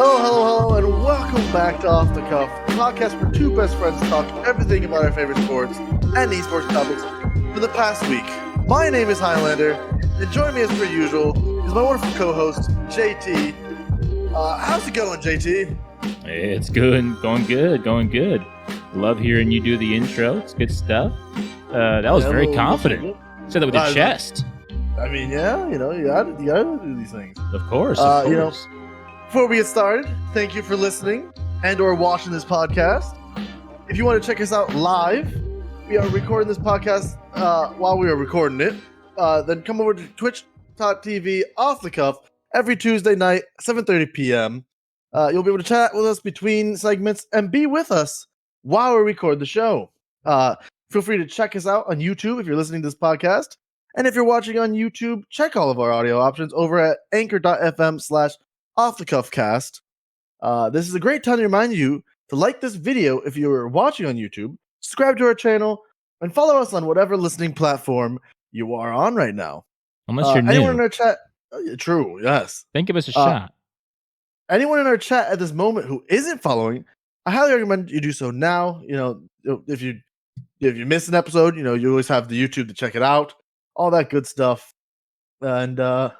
Hello, and welcome back to Off the Cuff, the podcast where two best friends talk everything about our favorite sports and esports topics for the past week. My name is Hylander, and joining me as per usual is my wonderful co-host, JT. How's it going, JT? It's good, going good. Love hearing you do the intro. It's good stuff. That was very confident. Said that with your chest. I mean, yeah, you gotta do these things. Of course. Before we get started, thank you for listening and or watching this podcast. If you want to check us out live, we are recording this podcast while we are recording it. Then come over to twitch.tv Off the Cuff every Tuesday night, 7:30 p.m. You'll be able to chat with us between segments and be with us while we record the show. Feel free to check us out on YouTube if you're listening to this podcast. And if you're watching on YouTube, check all of our audio options over at anchor.fm/OffTheCuffcast. This is a great time to remind you to like this video if you're watching on YouTube, subscribe to our channel, and follow us on whatever listening platform you are on right now. Unless you're new. Anyone in our chat? True, yes. Then give us a shot. Anyone in our chat at this moment who isn't following, I highly recommend you do so now. If you miss an episode, you always have the YouTube to check it out. All that good stuff. And yeah,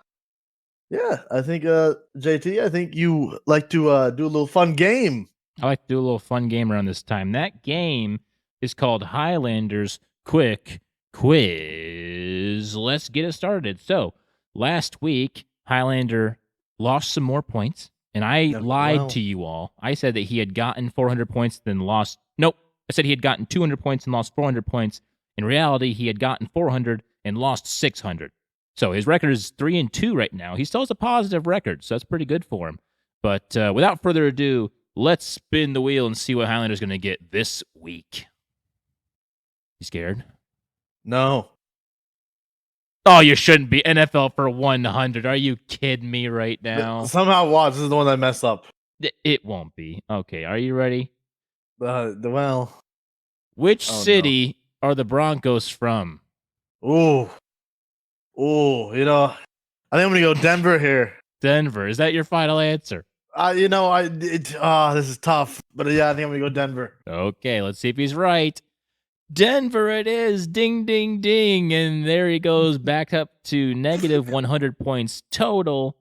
I think JT, I think you like to do a little fun game. I like to do a little fun game around this time. That game is called Highlander's Quick Quiz. Let's get it started. So, last week, Highlander lost some more points, and I lied to you all. I said that he had gotten 400 points, then lost. Nope. I said he had gotten 200 points and lost 400 points. In reality, he had gotten 400 and lost 600. So his record is 3-2 right now. He still has a positive record, so that's pretty good for him. But without further ado, let's spin the wheel and see what Highlander's going to get this week. You scared? No. Oh, you shouldn't be. NFL for 100. Are you kidding me right now? Somehow, watch. This is the one I messed up. It won't be. Okay, are you ready? Which city are the Broncos from? I think I'm gonna go Denver here. Denver. Is that your final answer? This is tough, but yeah, I think I'm gonna go Denver. Okay, let's see if he's right. Denver it is. Ding, ding, ding. And there he goes back up to negative 100 points total.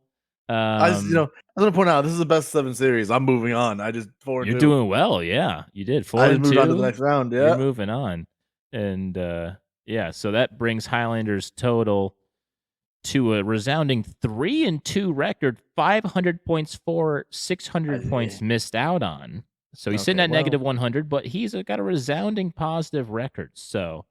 I was gonna point out this is the best 7 series. I'm moving on. I just 4-2. You're doing well, yeah. You did 4-2. I just moved on to the next round. Yeah, you're moving on, and yeah. So that brings Highlander's total to a resounding 3-2 record. 500 points for, 600 points missed out on. So he's sitting at negative 100, but he's got a resounding positive record. So,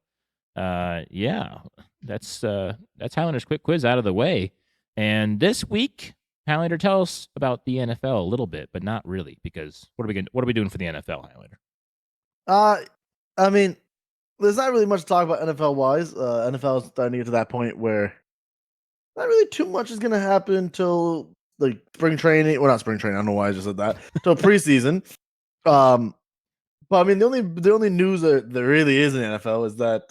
yeah, that's Highlander's quick quiz out of the way. And this week, Highlander, tell us about the NFL a little bit, but not really, because what are we doing for the NFL, Highlander? I mean, there's not really much to talk about NFL wise. NFL is starting to get to that point where not really too much is going to happen until like spring training. Well, not spring training. I don't know why I just said that. Until preseason. But I mean, the only news that there really is in the NFL is that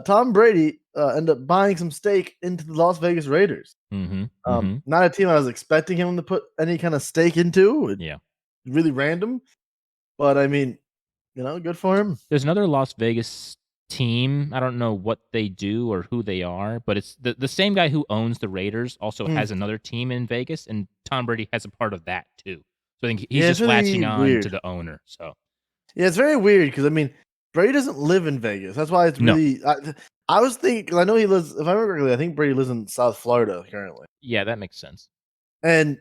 Tom Brady ended up buying some stake into the Las Vegas Raiders. Not a team I was expecting him to put any kind of stake into. Yeah, really random. But I mean, good for him. There's another Las Vegas team. I don't know what they do or who they are, but it's the same guy who owns the Raiders also has another team in Vegas, and Tom Brady has a part of that too. So I think he's just latching on to the owner. So yeah, it's very weird because I mean, Brady doesn't live in Vegas. That's why it's really. I was thinking, because I know he lives. If I remember correctly, I think Brady lives in South Florida currently. Yeah, that makes sense. And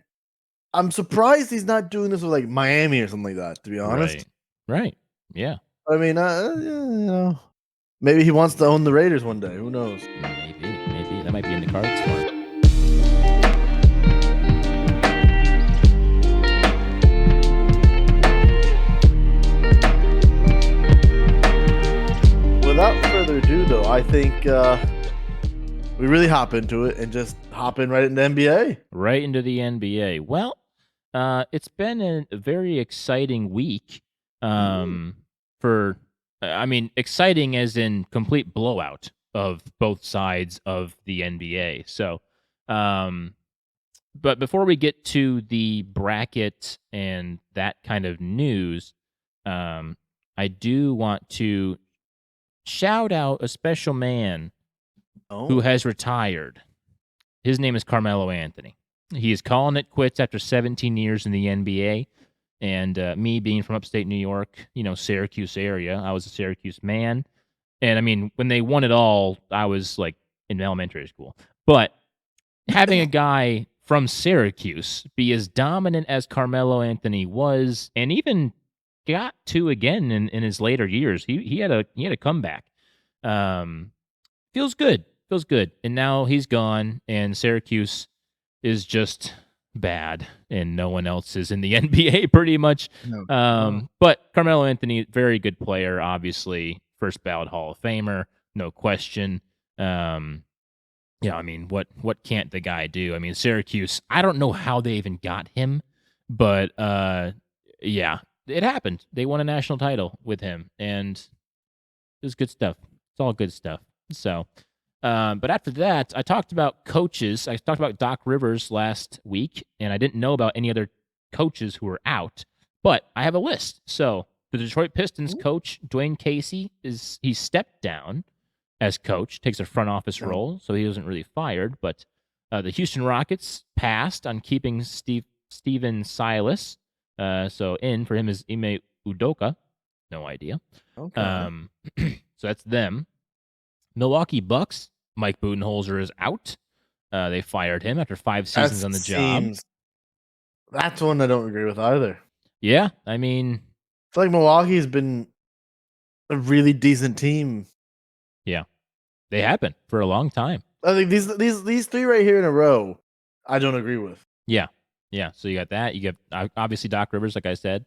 I'm surprised he's not doing this with like Miami or something like that. To be honest, right, yeah. I mean, maybe he wants to own the Raiders one day. Who knows? Maybe that might be in the cards for him. Without further ado, though, I think we really hop into it and just hop in right into NBA. Right into the NBA. Well, it's been a very exciting week exciting as in complete blowout of both sides of the NBA. So But before we get to the bracket and that kind of news, I do want to shout out a special man who has retired. His name is Carmelo Anthony. He is calling it quits after 17 years in the NBA. And me being from upstate New York, Syracuse area, I was a Syracuse man. And I mean, when they won it all, I was like in elementary school. But having a guy from Syracuse be as dominant as Carmelo Anthony was, and even got to again in his later years, he had a comeback. Feels good. And now he's gone, and Syracuse is just bad, and no one else is in the NBA pretty much. But Carmelo Anthony, very good player, obviously, first ballot Hall of Famer, no question. I mean, what can't the guy do? I mean, Syracuse, I don't know how they even got him, but yeah, it happened. They won a national title with him, and it was good stuff. It's all good stuff. So, but after that, I talked about coaches. I talked about Doc Rivers last week, and I didn't know about any other coaches who were out, but I have a list. So the Detroit Pistons coach, Dwayne Casey, he stepped down as coach, takes a front office role, so he wasn't really fired. But the Houston Rockets passed on keeping Steven Silas. So in for him is Ime Udoka. No idea. Okay. So that's them. Milwaukee Bucks, Mike Budenholzer is out. They fired him after 5 seasons on the job. That's one I don't agree with either. Yeah, I mean, I feel like Milwaukee's been a really decent team. Yeah, they have been for a long time. I think these three right here in a row, I don't agree with. Yeah. So you got that. You got obviously Doc Rivers, like I said.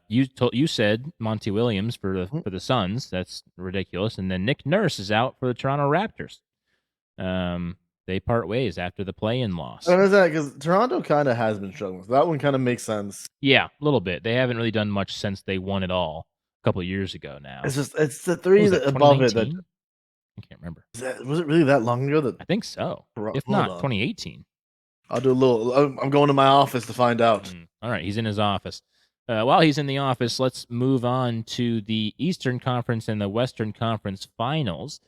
You said Monty Williams for the Suns. That's ridiculous. And then Nick Nurse is out for the Toronto Raptors. They part ways after the play-in loss. And is that because Toronto kind of has been struggling? So that one kind of makes sense. Yeah, a little bit. They haven't really done much since they won it all a couple of years ago. Now it's the three that above it that I can't remember. Was it really that long ago? That I think so. If not, 2018. I'll do a little. I'm going to my office to find out. All right, he's in his office. While he's in the office, let's move on to the Eastern Conference and the Western Conference Finals.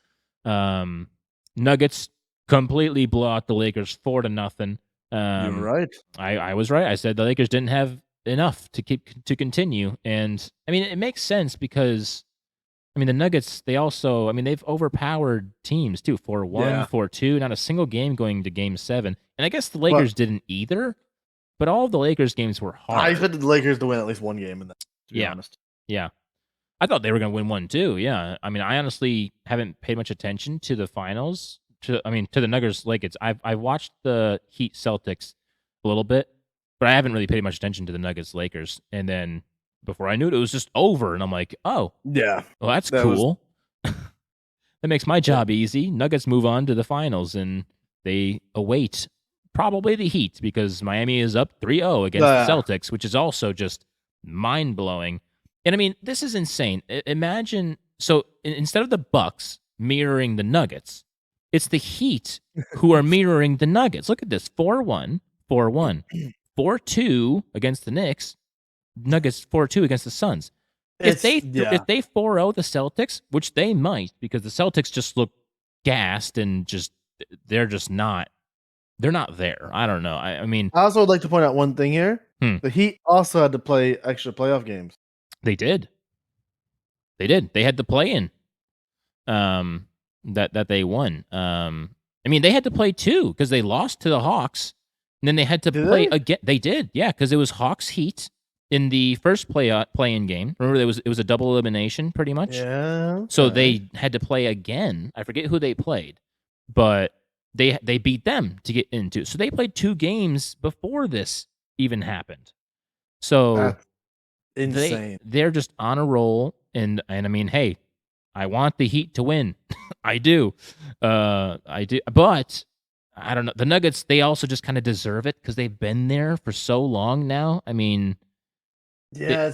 Nuggets completely blow out the Lakers 4-0. You're right. I was right. I said the Lakers didn't have enough to continue, and I mean it makes sense because I mean the Nuggets they've overpowered teams too. 4-1, 4-2, not a single game going to Game 7, and I guess the Lakers didn't either. But all of the Lakers games were hard. I expected the Lakers to win at least one game in that, to be honest. Yeah. I thought they were going to win one too. Yeah. I mean, I honestly haven't paid much attention to the finals. To the Nuggets Lakers. I've watched the Heat Celtics a little bit, but I haven't really paid much attention to the Nuggets Lakers. And then before I knew it, it was just over. And I'm like, oh. Yeah. Well, that's cool. That makes my job easy. Nuggets move on to the finals, and they await probably the Heat because Miami is up 3-0 against the Celtics, which is also just mind-blowing. And I mean, this is insane. Imagine, so instead of the Bucks mirroring the Nuggets, it's the Heat who are mirroring the Nuggets. Look at this, 4-1, 4-1, 4-2 against the Knicks, Nuggets 4-2 against the Suns. If they 4-0 the Celtics, which they might, because the Celtics just look gassed and they're not there. I don't know. I mean, I also would like to point out one thing here. The Heat also had to play extra playoff games. They did. They had to play in. That they won. I mean, they had to play two because they lost to the Hawks, and then they had to play again. They did, yeah, because it was Hawks Heat in the first play-in game. Remember, it was a double elimination, pretty much. Yeah. Okay. So they had to play again. I forget who they played, but they beat them to get into. So they played 2 games before this even happened. So that's insane. They're just on a roll, and I mean, hey, I want the Heat to win. I do. But I don't know. The Nuggets, they also just kind of deserve it because they've been there for so long now. I mean, yeah,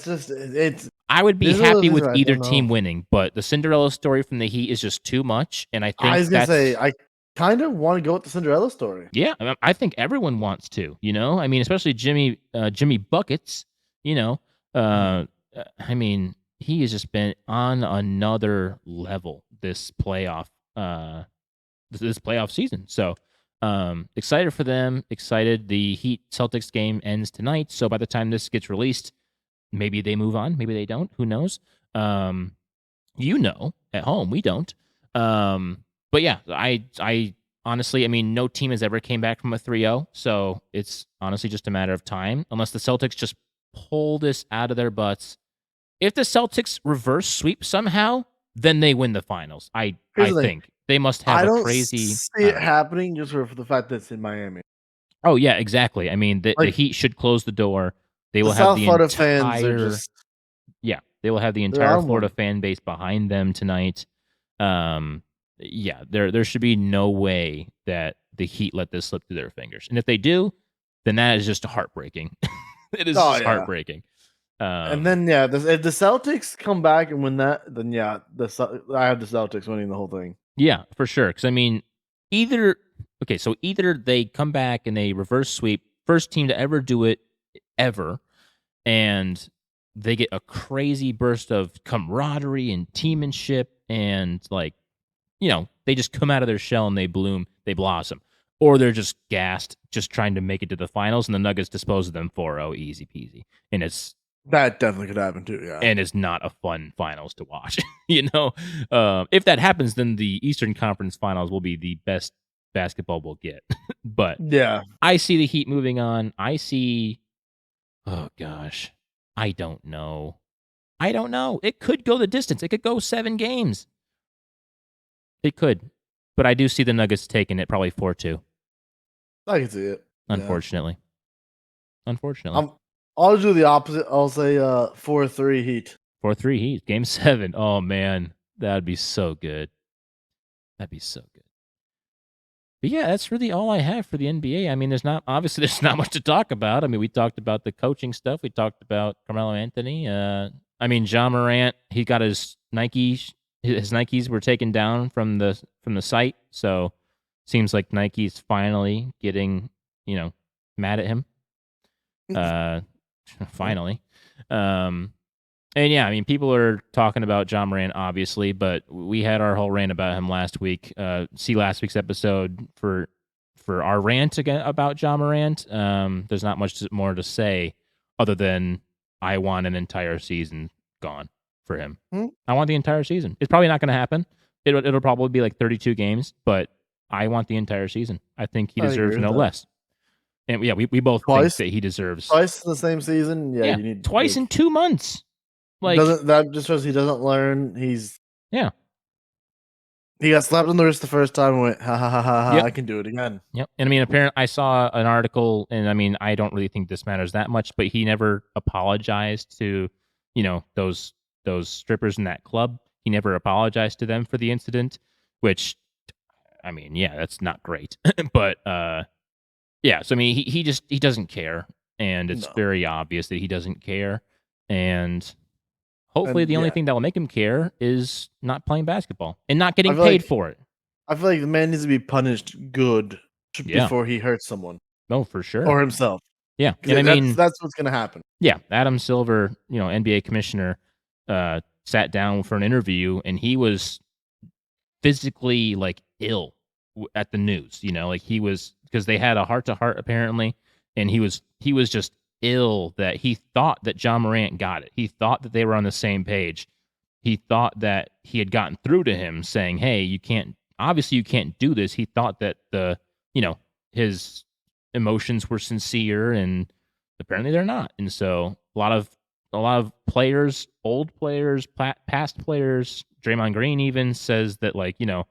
I would be happy with either team winning, but the Cinderella story from the Heat is just too much, and I think kind of want to go with the Cinderella story. Yeah, I think everyone wants to, I mean, especially Jimmy Buckets, I mean, he has just been on another level this playoff season. So, excited for them, excited. The Heat Celtics game ends tonight, so by the time this gets released, maybe they move on, maybe they don't, who knows? At home, we don't. But yeah, I honestly, I mean, no team has ever came back from a 3-0, so it's honestly just a matter of time, unless the Celtics just pull this out of their butts. If the Celtics reverse sweep somehow, then they win the finals. I think they must have I a don't crazy. see it happening just for the fact that it's in Miami. Oh yeah, exactly. I mean, the Heat should close the door. They will The have South the Florida entire fans are just. Yeah, they will have the They're entire on Florida one. fan base behind them tonight. Yeah, there should be no way that the Heat let this slip through their fingers. And if they do, then that is just heartbreaking. It is just heartbreaking. And then if the Celtics come back and win that, then I have the Celtics winning the whole thing. Yeah, for sure. Because I mean, either they come back and they reverse sweep, first team to ever do it ever, and they get a crazy burst of camaraderie and teammanship, and they just come out of their shell and they bloom, they blossom. Or they're just gassed, just trying to make it to the finals, and the Nuggets dispose of them 4-0, easy peasy. And that definitely could happen too, yeah. And it's not a fun finals to watch. If that happens, then the Eastern Conference Finals will be the best basketball we'll get. But yeah, I see the Heat moving on. Oh gosh, I don't know. It could go the distance. It could go 7 games. It could. But I do see the Nuggets taking it probably 4-2. I can see it. Unfortunately. I'll do the opposite. I'll say 4-3 Heat. 4-3 Heat. Game 7. Oh, man. That'd be so good. But yeah, that's really all I have for the NBA. I mean, there's not much to talk about. I mean, we talked about the coaching stuff. We talked about Carmelo Anthony. I mean, Ja Morant, he got his Nikes. His Nikes were taken down from the site. So seems like Nike's finally getting, mad at him. Finally. And yeah, I mean, people are talking about Ja Morant, obviously, but we had our whole rant about him last week. See last week's episode for our rant again about Ja Morant. There's not much more to say other than I want an entire season gone for him. I want the entire season. It's probably not going to happen. It'll probably be like 32 games, but I want the entire season. I think he deserves no less. And yeah, we both think that he deserves twice in the same season. Yeah, you need twice in 2 months. Like, that just shows he doesn't learn. He got slapped on the wrist the first time and went, ha ha ha ha, I can do it again. Yep. And I mean, apparently I saw an article, and I mean, I don't really think this matters that much, but he never apologized to, those strippers in that club. He never apologized to them for the incident, which, I mean, yeah, that's not great. But yeah, so I mean, he doesn't care, and it's very obvious that he doesn't care. And hopefully the only thing that will make him care is not playing basketball and not getting paid for it. I feel like the man needs to be punished good before he hurts someone. No, for sure. Or himself. Yeah. And I mean, that's what's going to happen. Yeah. Adam Silver, NBA commissioner, sat down for an interview, and he was physically ill at the news, he was, because they had a heart-to-heart apparently, and he was just ill that he thought that Ja Morant got it. He thought that they were on the same page. He thought that he had gotten through to him saying, hey, you can't do this. He thought that his emotions were sincere, and apparently they're not. And so a lot of players, old players, past players, Draymond Green even says that the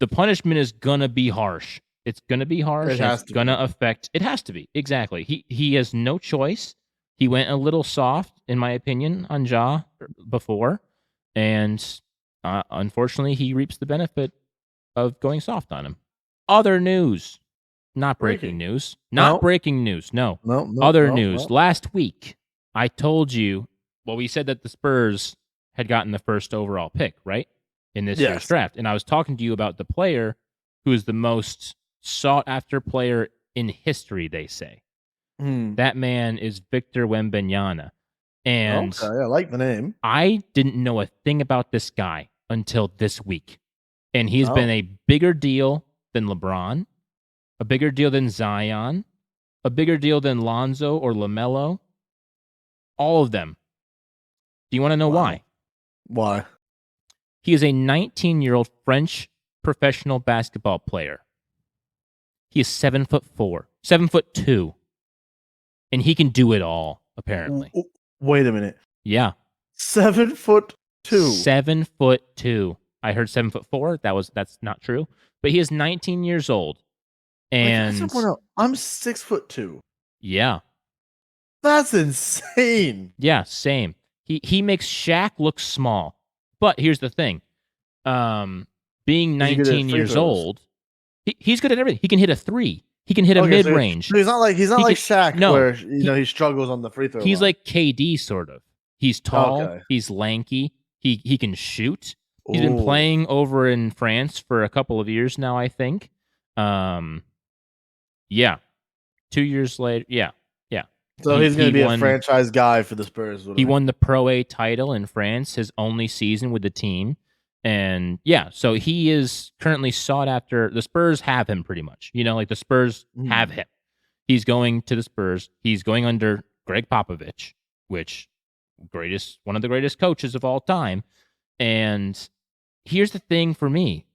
punishment is gonna be harsh. It's gonna be harsh. It's gonna affect. It has to be, exactly. He has no choice. He went a little soft, in my opinion, on Ja before, and unfortunately, he reaps the benefit of going soft on him. Other news, not breaking news, not breaking news. No, other news. Last week, I told you. Well, we said that the Spurs had gotten the first overall pick, right, in this year's draft, and I was talking to you about the player who is the most sought-after player in history, they say. That man is Victor Wembanyama. And okay, I like the name. I didn't know a thing about this guy until this week. And he's been a bigger deal than LeBron, a bigger deal than Zion, a bigger deal than Lonzo or LaMelo. All of them. Do you want to know why? Why? He is a 19-year-old French professional basketball player. He is 7'4", 7'2", and he can do it all, apparently. Wait a minute. Yeah. 7'2". 7'2". I heard 7'4". That's not true. But he is 19 years old. And I'm 6'2". Yeah. That's insane. Yeah, same. He makes Shaq look small. But here's the thing. Being 19 years old, he's good at everything. He can hit a 3. He can hit a mid-range. So he's not like Shaq, where he struggles on the free throw. He's line. like KD, sort of. He's tall. He's lanky. He can shoot. He's been playing over in France for a couple of years now, I think. Yeah. 2 years later, yeah. So he's going to be a franchise guy for the Spurs. He won the Pro A title in France, his only season with the team. And yeah, so he is currently sought after. The Spurs have him pretty much. Like the Spurs have him. He's going to the Spurs. He's going under Greg Popovich, which one of the greatest coaches of all time. And here's the thing for me.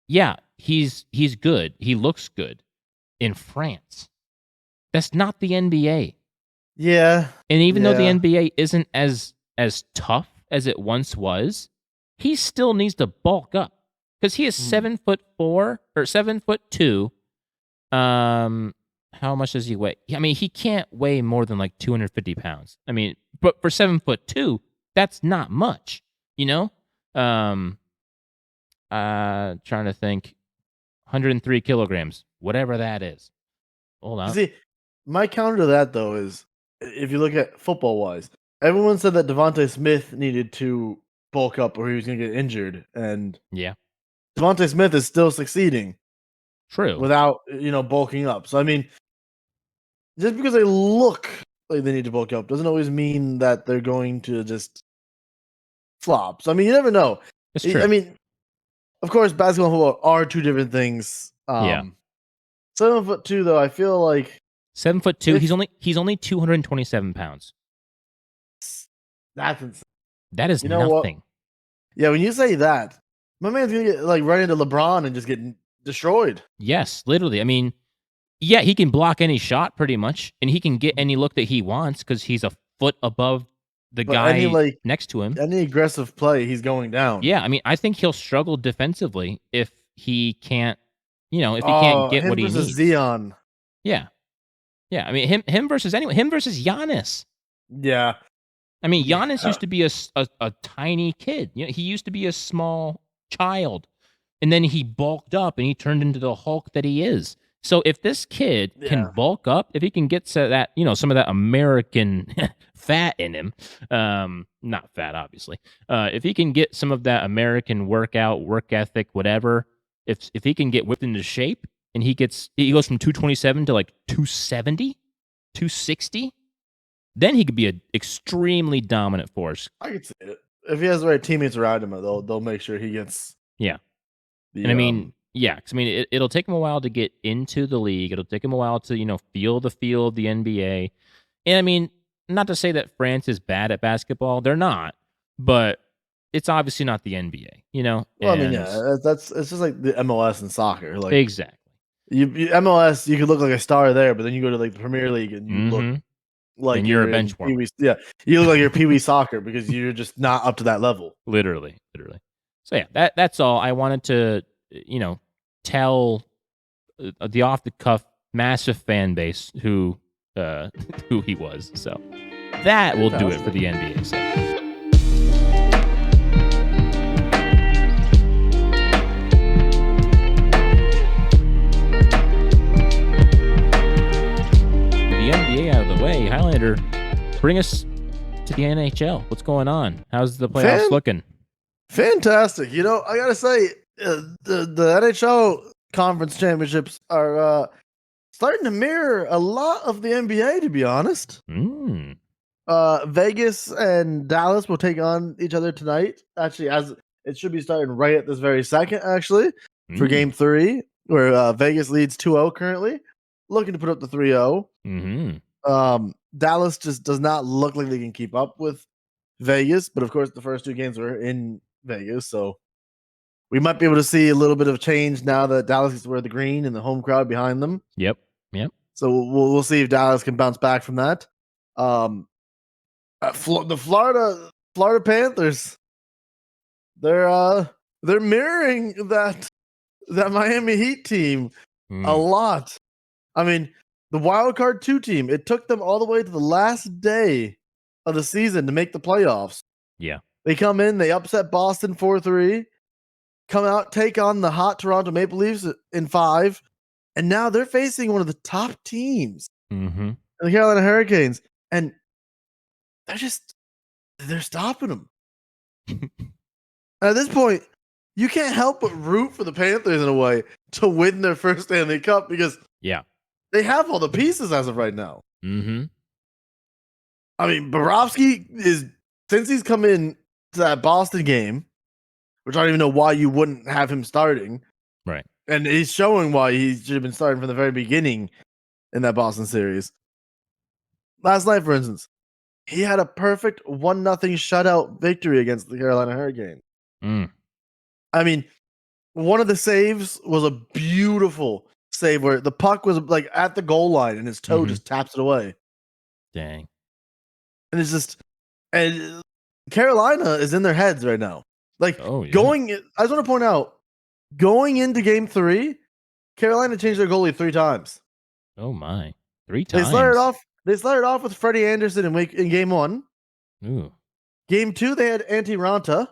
Yeah, he's good. He looks good in France. That's not the NBA. Yeah. And even though the NBA isn't as tough as it once was, he still needs to bulk up because he is 7'4" or 7'2". How much does he weigh? I mean, he can't weigh more than like 250 pounds. I mean, but for 7'2", that's not much, trying to think. 103 kilograms, whatever that is. Hold on. See, my counter to that, though, is if you look at football-wise, everyone said that Devontae Smith needed to bulk up or he was going to get injured. And Devontae Smith is still succeeding. True. Without, bulking up. So, I mean, just because they look like they need to bulk up doesn't always mean that they're going to just flop. So, I mean, you never know. It's true. I mean, of course, basketball and football are two different things. 7'2", though, I feel like 7'2". He's only 227 pounds. That's insane. That is nothing. What? Yeah, when you say that, my man's gonna get right into LeBron and just get destroyed. Yes, literally. I mean, yeah, he can block any shot pretty much, and he can get any look that he wants because he's a foot above the guy next to him. Any aggressive play, he's going down. Yeah, I mean, I think he'll struggle defensively if he can't, if he can't get what he needs. Zion. Yeah. I mean, him versus anyone. Him versus Giannis. Yeah. I mean, Giannis used to be a tiny kid. He used to be a small child, and then he bulked up and he turned into the Hulk that he is. So if this kid can bulk up, if he can get to that, some of that American fat in him, not fat, obviously. If he can get some of that American work ethic, whatever, if he can get whipped into shape and he goes from 227 to like 270, 260, then he could be an extremely dominant force. I could see it. If he has the right teammates around him, they'll make sure he gets. Yeah. And I mean, because it'll take him a while to get into the league. It'll take him a while to, feel the feel of the NBA. And I mean, not to say that France is bad at basketball. They're not. But it's obviously not the NBA, Well, I mean, it's just like the MLS and soccer. Like exactly. You MLS, you could look like a star there, but then you go to like the Premier League and you look like and you're a bench warmer. Yeah, you look like you're Pee Wee soccer because you're just not up to that level. Literally. So yeah, that's all I wanted to, tell the off the cuff massive fan base who he was. So that will do it for the NBA segment. Out of the way, Highlander, bring us to the NHL. What's going on? How's the playoffs looking? Fantastic. I gotta say, the NHL conference championships are starting to mirror a lot of the NBA, to be honest. Vegas and Dallas will take on each other tonight. Actually, as it should be starting right at this very second, actually, for Game 3, where Vegas leads 2-0 currently, looking to put up the 3-0. Dallas just does not look like they can keep up with Vegas, but of course the first two games were in Vegas, so we might be able to see a little bit of change now that Dallas is wear the green and the home crowd behind them. Yep. So we'll see if Dallas can bounce back from that. The Florida Panthers, they're mirroring that Miami Heat team a lot. I mean, the wild card 2 team, it took them all the way to the last day of the season to make the playoffs. Yeah. They come in, they upset Boston 4-3, come out, take on the hot Toronto Maple Leafs in 5, and now they're facing one of the top teams, the Carolina Hurricanes, and they're stopping them. At this point, you can't help but root for the Panthers in a way to win their first Stanley Cup because they have all the pieces as of right now. I mean, Bobrovsky since he's come in to that Boston game, which I don't even know why you wouldn't have him starting. Right. And he's showing why he should have been starting from the very beginning in that Boston series. Last night, for instance, he had a perfect 1-0 shutout victory against the Carolina Hurricanes. I mean, one of the saves was a beautiful save where the puck was like at the goal line and his toe just taps it away. Dang. And it's just, and Carolina is in their heads right now. Like I just want to point out, going into Game 3, Carolina changed their goalie 3 times. Oh my, 3 times. They started off with Freddie Anderson in Game 1. Ooh. Game 2, they had Antti Ranta.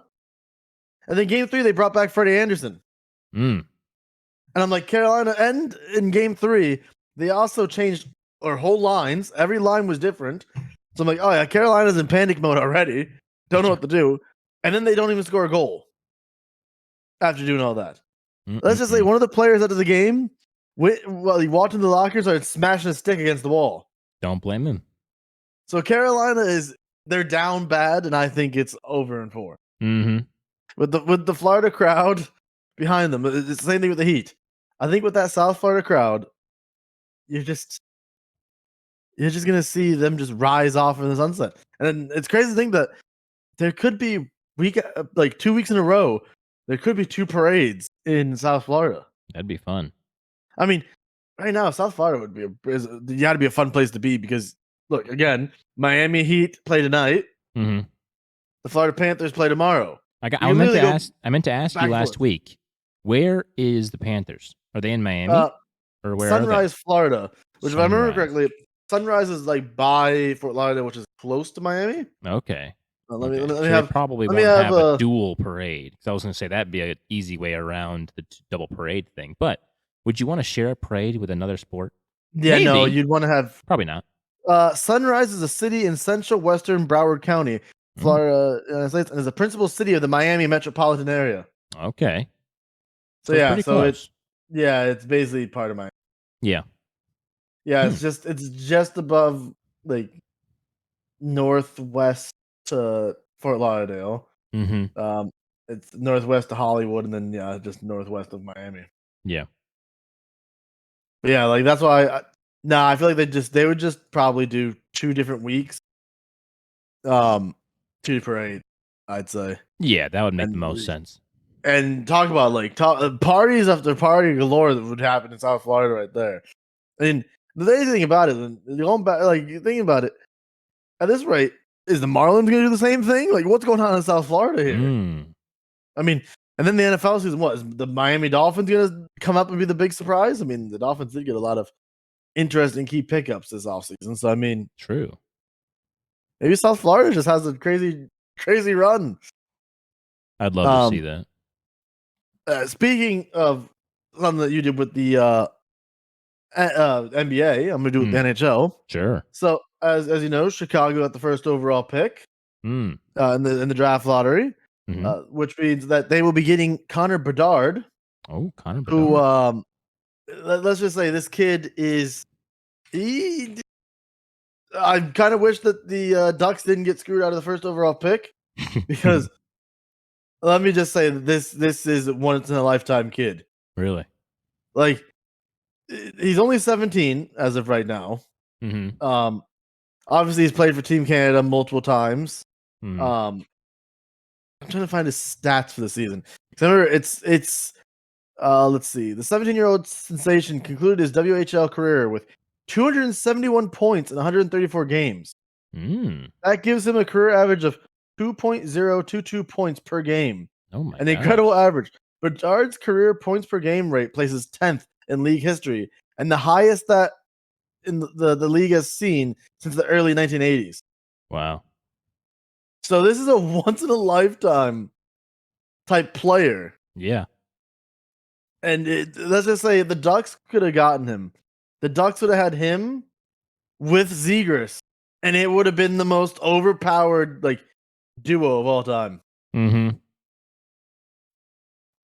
And then Game 3, they brought back Freddie Anderson. And I'm like, Carolina, and in Game 3, they also changed our whole lines. Every line was different. So I'm like, oh yeah, Carolina's in panic mode already. Don't know what to do. And then they don't even score a goal after doing all that. Let's just say one of the players out of the game, while he walked into the locker, started smashing a stick against the wall. Don't blame him. So Carolina they're down bad, and I think it's over in 4. With the Florida crowd behind them, it's the same thing with the Heat. I think with that South Florida crowd, you're just gonna see them just rise off in the sunset. And it's crazy to think that there could be 2 weeks in a row, there could be 2 parades in South Florida. That'd be fun. I mean, right now, South Florida would be you got to be a fun place to be because look, again, Miami Heat play tonight. The Florida Panthers play tomorrow. I meant to ask you last week, where is the Panthers? Are they in Miami? Or where Sunrise, are they? Florida. Which, if I remember correctly, Sunrise is like by Fort Lauderdale, which is close to Miami. Okay. Let me so have they probably won't have a dual parade. Because I was going to say that'd be an easy way around the double parade thing. But would you want to share a parade with another sport? Yeah, maybe. No, you'd want to have probably not. Sunrise is a city in central western Broward County, Florida, and is the principal city of the Miami metropolitan area. Okay. So it's basically part of Miami. Yeah. Yeah, it's just above like northwest to Fort Lauderdale. It's northwest to Hollywood, and then just northwest of Miami. Yeah. But yeah, like that's why. I feel like they would just probably do 2 different weeks. 2 parade, I'd say. Yeah, that would make the most sense. And talk about parties after party galore that would happen in South Florida right there. I mean, the crazy thing about it, going back, you thinking about it, at this rate, is the Marlins going to do the same thing? Like, what's going on in South Florida here? I mean, and then the NFL season, what is the Miami Dolphins going to come up and be the big surprise? I mean, the Dolphins did get a lot of interesting key pickups this offseason. So, I mean, true. Maybe South Florida just has a crazy run. I'd love to see that. Speaking of something that you did with the NBA, I'm going to do it with the NHL. Sure. So, as you know, Chicago got the first overall pick in the draft lottery, which means that they will be getting Connor Bedard. Oh, Connor Bedard. let's just say this kid is. I kind of wish that the Ducks didn't get screwed out of the first overall pick because let me just say that this is a once in a lifetime kid. Really? Like he's only 17 as of right now. Mm-hmm. Obviously he's played for Team Canada multiple times. Mm-hmm. I'm trying to find his stats for the season. Remember, it's let's see. The 17-year-old sensation concluded his WHL career with 271 points in 134 games. Mm. That gives him a career average of 2.022 points per game. Oh my An gosh. incredible average. Bedard's career points per game rate places 10th in league history and the highest that in the league has seen since the early 1980s. Wow. So this is a once in a lifetime type player. Yeah. And let's just say the Ducks could have gotten him. The Ducks would have had him with Zegras, and it would have been the most overpowered like duo of all time. Mm-hmm.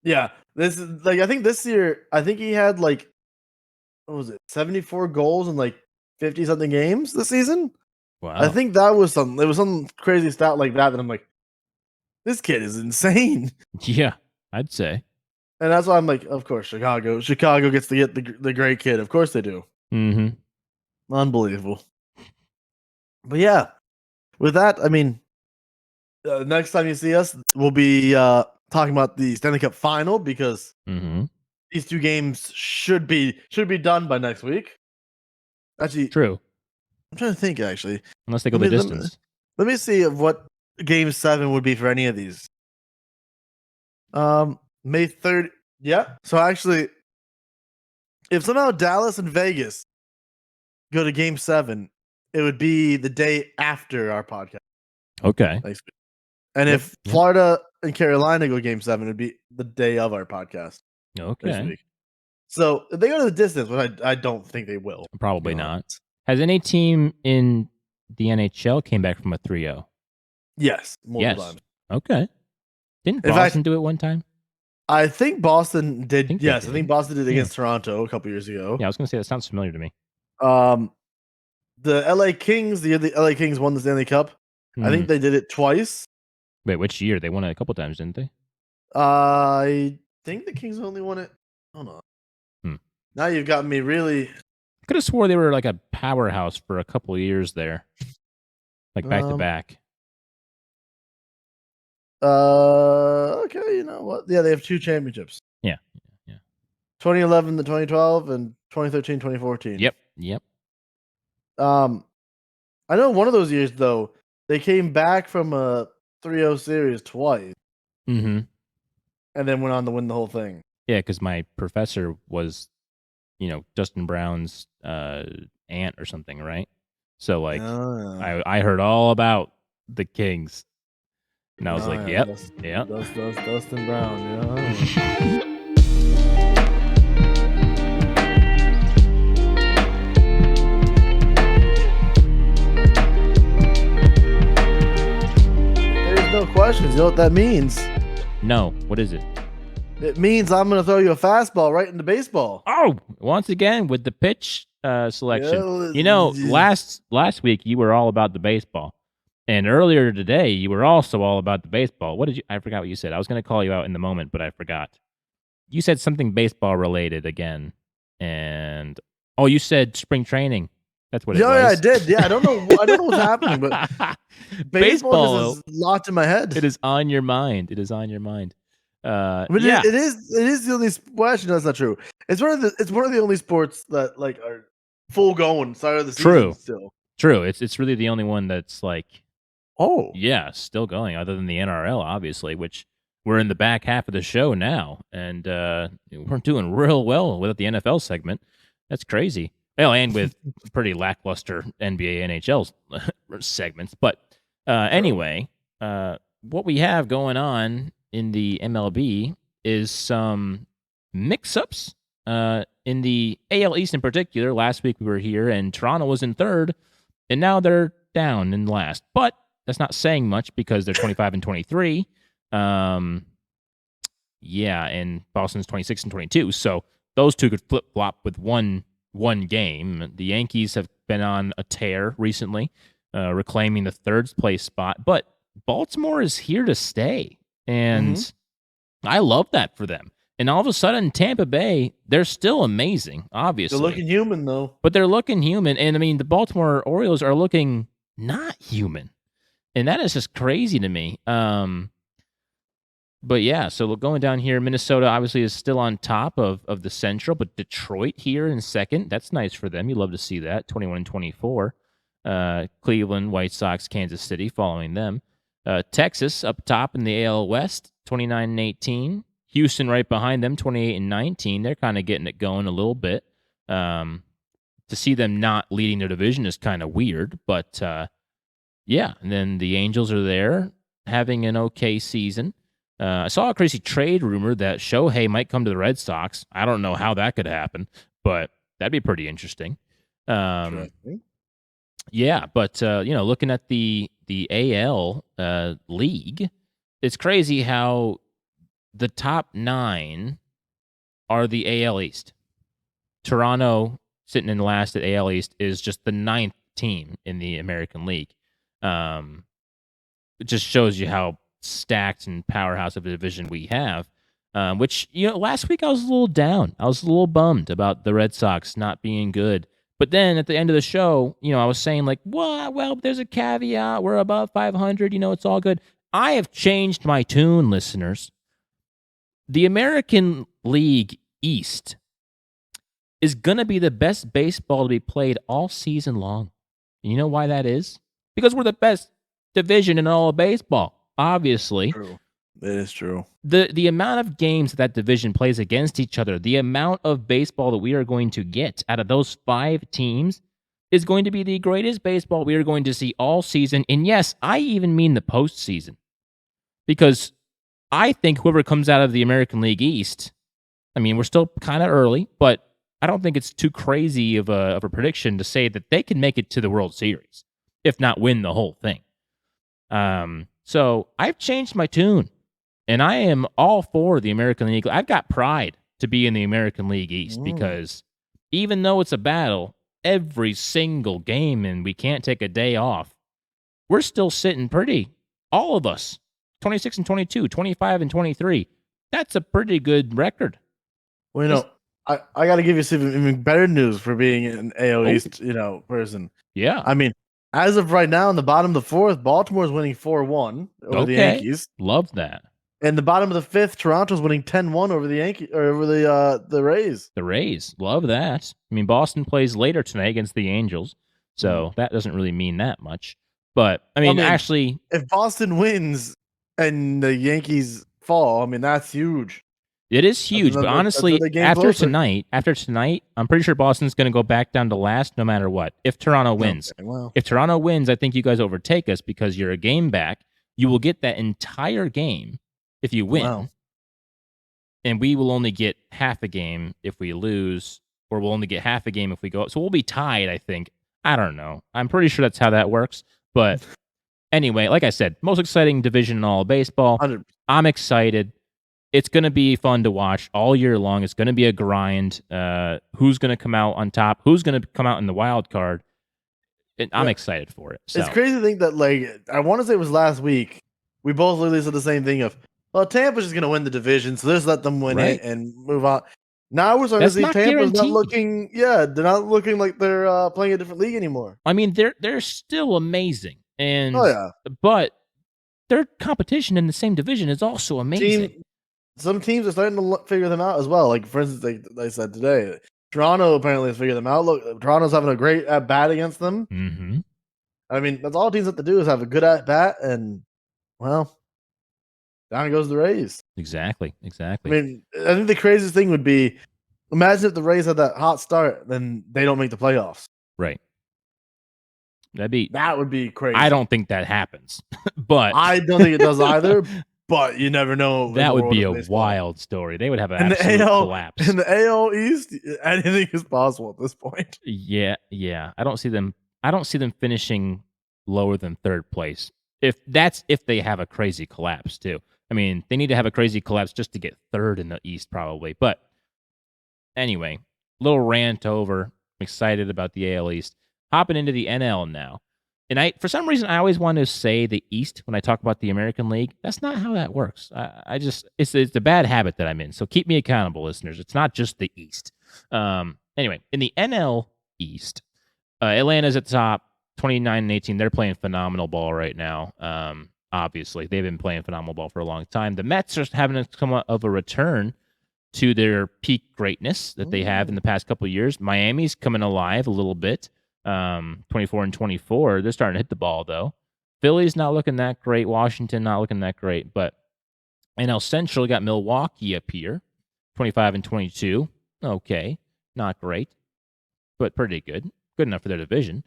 Yeah, this is like I think this year he had like what was it 74 goals in like 50 something games this season. Wow. I think that was some crazy stat like that I'm like, this kid is insane. Yeah, I'd say. And that's why I'm like, of course, Chicago gets to get the great kid. Of course they do. Mm-hmm. Unbelievable. But yeah, with that, I mean, next time you see us, we'll be talking about the Stanley Cup final because these two games should be done by next week. Actually, true. I'm trying to think. Actually, unless they go the distance. Let me see what Game 7 would be for any of these. May 3rd. Yeah. So actually, if somehow Dallas and Vegas go to Game 7, it would be the day after our podcast. Okay. Next week. And if Florida and Carolina go Game 7, it'd be the day of our podcast. Okay. Next week. So if they go to the distance, but I don't think they will. Probably not. Has any team in the NHL came back from a 3-0? Yes. Multiple times. Okay. Didn't Boston do it one time? I think Boston did. I think Boston did against Yeah. Toronto a couple years ago. Yeah, I was going to say that sounds familiar to me. The LA Kings, the LA Kings won the Stanley Cup. I think they did it twice. Wait, which year? They won it a couple times, didn't they? I think the Kings only won it. Hold on. Now you've got me really. I could have swore they were like a powerhouse for a couple of years there, like back to back. Okay, you know what? Yeah, they have 2 championships. Yeah. 2011 to 2012 and 2013 2014. Yep. I know one of those years though, they came back from a 3-0 series twice. Mm-hmm. And then went on to win the whole thing. Yeah, because my professor was, Dustin Brown's aunt or something, right? So like, I heard all about the Kings, and I was like, yep, Dustin Brown, yeah. There's no questions. You know what that means? No, what is it? It means I'm going to throw you a fastball right into baseball. Oh, once again with the pitch selection. Last week you were all about the baseball, and earlier today you were also all about the baseball. What did you? I forgot what you said. I was going to call you out in the moment, but I forgot. You said something baseball related again, and you said spring training. That's what it was. Yeah, I did. Yeah, I don't know what's happening, but baseball is locked in my head. It is on your mind. It is on your mind. It is the only question. That's not true. It's one of the only sports that like are full going start of the season still. True. It's really the only one that's like, still going, other than the NRL, obviously, which we're in the back half of the show now, and we're doing real well without the NFL segment. That's crazy. Well, and with pretty lackluster NBA, NHL segments. But anyway, what we have going on in the MLB is some mix-ups in the AL East in particular. Last week we were here, and Toronto was in third, and now they're down in last. But that's not saying much because they're 25 and 23. And Boston's 26 and 22. So those two could flip flop with one game. The Yankees have been on a tear recently, reclaiming the third place spot, but Baltimore is here to stay, and I love that for them. And all of a sudden, Tampa Bay, they're still amazing, obviously. They're looking human, though. But they're looking human. And, I mean, the Baltimore Orioles are looking not human. And that is just crazy to me. But, yeah, so going down here, Minnesota obviously is still on top of the Central, but Detroit here in second. That's nice for them. You love to see that, 21-24. Cleveland, White Sox, Kansas City following them. Texas up top in the AL West, 29-18. Houston right behind them, 28-19. They're kind of getting it going a little bit. To see them not leading their division is kind of weird, but yeah. And then the Angels are there having an okay season. I saw a crazy trade rumor that Shohei might come to the Red Sox. I don't know how that could happen, but that'd be pretty interesting. Yeah, but looking at the AL league, it's crazy how the top 9 are the AL East. Toronto, sitting in last at AL East, is just the 9th team in the American League. It just shows you how stacked and powerhouse of a division we have. Which, last week I was a little down. I was a little bummed about the Red Sox not being good. But then at the end of the show, I was saying like, well, there's a caveat. We're above 500. It's all good. I have changed my tune, listeners. The American League East is going to be the best baseball to be played all season long. And you know why that is? Because we're the best division in all of baseball, obviously. True. It is true. The amount of games that division plays against each other, the amount of baseball that we are going to get out of those 5 teams is going to be the greatest baseball we are going to see all season. And yes, I even mean the postseason. Because I think whoever comes out of the American League East, I mean, we're still kind of early, but I don't think it's too crazy of a prediction to say that they can make it to the World Series, if not win the whole thing. So I've changed my tune, and I am all for the American League. I've got pride to be in the American League East because even though it's a battle every single game and we can't take a day off, we're still sitting pretty, all of us. 26-22, 25-23. That's a pretty good record. Well, I got to give you some even better news for being an AL East, person. Yeah. I mean, as of right now, in the bottom of the 4th, Baltimore's winning 4-1 over the Yankees. Love that. And the bottom of the 5th, Toronto's winning 10-1 over the Yankees or over the Rays. The Rays, love that. I mean, Boston plays later tonight against the Angels, so that doesn't really mean that much. But I mean, actually, if Boston wins and the Yankees fall, I mean, that's huge. It is huge, but honestly, after tonight, I'm pretty sure Boston's going to go back down to last no matter what. If Toronto wins. Okay, well. If Toronto wins, I think you guys overtake us because you're a game back. You will get that entire game if you win. Wow. And we will only get half a game if we lose, or we'll only get half a game if we go up. So we'll be tied, I think. I don't know. I'm pretty sure that's how that works. But anyway, like I said, most exciting division in all of baseball. 100%. I'm excited. It's going to be fun to watch all year long. It's going to be a grind. Who's going to come out on top? Who's going to come out in the wild card? I'm excited for it. So. It's crazy to think that, I want to say it was last week, we both literally said the same thing of, well, Tampa's just going to win the division, so just let them win it and move on. Now we're starting to see Tampa's not looking, they're not looking like they're playing a different league anymore. I mean, they're still amazing. And but their competition in the same division is also amazing. Some teams are starting to figure them out as well. Like, for instance, like I said today, Toronto apparently has figured them out. Look, Toronto's having a great at-bat against them. Mm-hmm. I mean, that's all teams have to do is have a good at-bat, and, well, down goes the Rays. Exactly. I mean, I think the craziest thing would be, imagine if the Rays had that hot start, then they don't make the playoffs. Right. That would be crazy. I don't think that happens, but I don't think it does either. But you never know. That would be a wild story. They would have an absolute collapse. In the AL East, anything is possible at this point. Yeah. I don't see them finishing lower than 3rd place. If they have a crazy collapse too. I mean, they need to have a crazy collapse just to get 3rd in the East probably. But anyway, little rant over. I'm excited about the AL East. Hopping into the NL now. And for some reason, I always want to say the East when I talk about the American League. That's not how that works. It's a bad habit that I'm in. So keep me accountable, listeners. It's not just the East. Anyway, in the NL East, Atlanta's at the top, 29 and 18. They're playing phenomenal ball right now. Obviously, they've been playing phenomenal ball for a long time. The Mets are having somewhat of a return to their peak greatness that they have in the past couple of years. Miami's coming alive a little bit. 24 and 24. They're starting to hit the ball, though. Philly's not looking that great. Washington not looking that great. But NL Central got Milwaukee up here, 25 and 22. Okay, not great, but pretty good. Good enough for their division.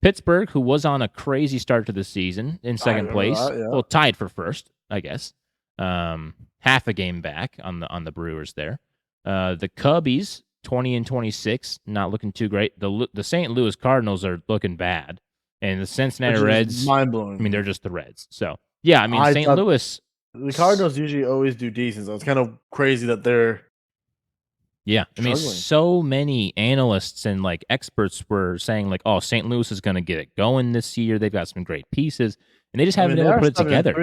Pittsburgh, who was on a crazy start to the season, in second place. Well, tied for first, I guess. Half a game back on the Brewers there. The Cubbies, 20 and 26, not looking too great. The St. Louis Cardinals are looking bad, and the Cincinnati Reds, mind-blowing. I mean, they're just the Reds. So yeah, I mean, St. Louis. The Cardinals usually always do decent, so it's kind of crazy that they're. Yeah, I mean, so many analysts and like experts were saying like, "Oh, St. Louis is going to get it going this year. They've got some great pieces, and they just haven't been able to put it together."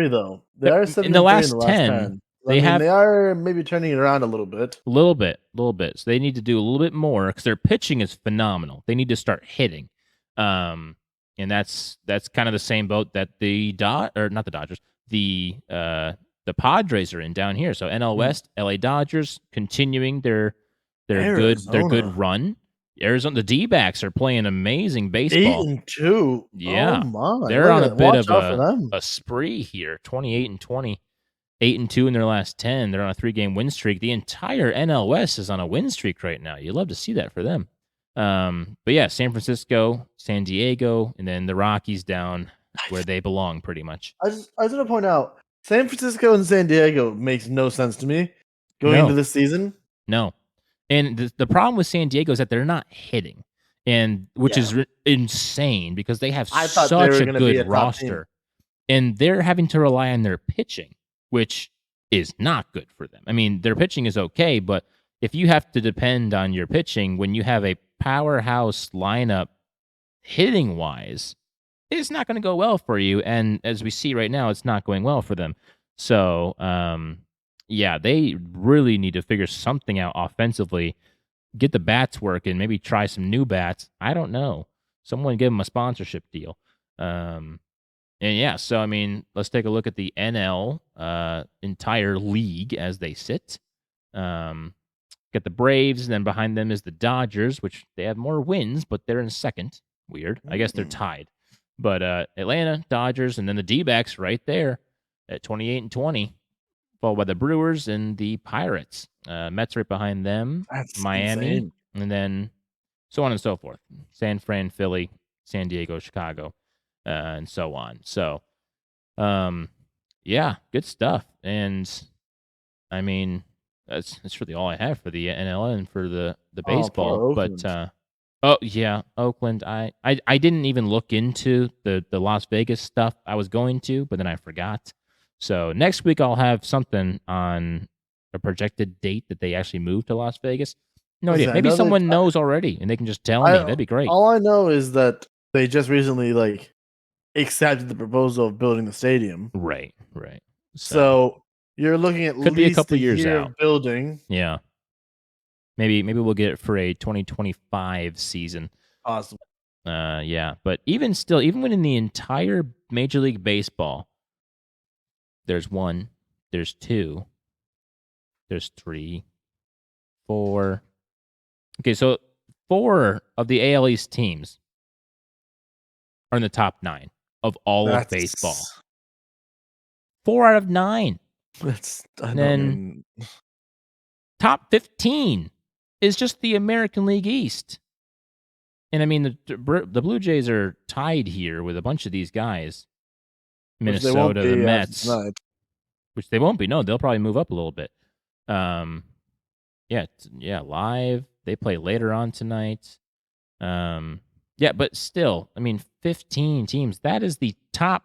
They are 7 in the last 10. They are maybe turning it around a little bit. A little bit. So they need to do a little bit more because their pitching is phenomenal. They need to start hitting, and that's kind of the same boat that the Padres are in down here. So NL West, LA Dodgers continuing their good run. Arizona, the D-backs are playing amazing baseball. 8-2. Yeah, oh my. They're on a bit of a spree here. 28 and 20. 8-2 in their last 10. They're on a 3-game win streak. The entire NL West is on a win streak right now. You'd love to see that for them. But yeah, San Francisco, San Diego, and then the Rockies down where they belong pretty much. I just want to point out, San Francisco and San Diego makes no sense to me going into this season. No. And the problem with San Diego is that they're not hitting, and which is insane because they have such a good roster. And they're having to rely on their pitching, which is not good for them. I mean, their pitching is okay, but if you have to depend on your pitching when you have a powerhouse lineup hitting-wise, it's not going to go well for you. And as we see right now, it's not going well for them. So, yeah, they really need to figure something out offensively, get the bats working, maybe try some new bats. I don't know. Someone give them a sponsorship deal. And yeah, so I mean, let's take a look at the NL entire league as they sit. Got the Braves, and then behind them is the Dodgers, which they have more wins, but they're in second. Weird. I guess they're tied. But Atlanta, Dodgers, and then the D-backs right there at 28 and 20, followed by the Brewers and the Pirates. Mets right behind them. That's Miami, insane. and then so on and so forth. San Fran, Philly, San Diego, Chicago. And so on. So, yeah, good stuff. And I mean, that's really all I have for the NL and for the baseball. But Oakland. I didn't even look into the Las Vegas stuff. I was going to, but then I forgot. So next week I'll have something on a projected date that they actually moved to Las Vegas. No idea. Maybe someone knows already, and they can just tell me. That'd be great. All I know is that they just recently accepted the proposal of building the stadium. Right. So you're looking at could least be a couple years year out of building. Yeah. Maybe we'll get it for a 2025 season. Awesome. Yeah, but even when in the entire Major League Baseball, there's 1, there's 2, there's 3, 4. Okay, so 4 of the AL East teams are in the top 9 of all of baseball. 4 out of 9. Top 15 is just the American League East. And I mean, the Blue Jays are tied here with a bunch of these guys. Minnesota, the Mets. Which they won't be. No, they'll probably move up a little bit. Live. They play later on tonight. But still, I mean, 15 teams. That is the top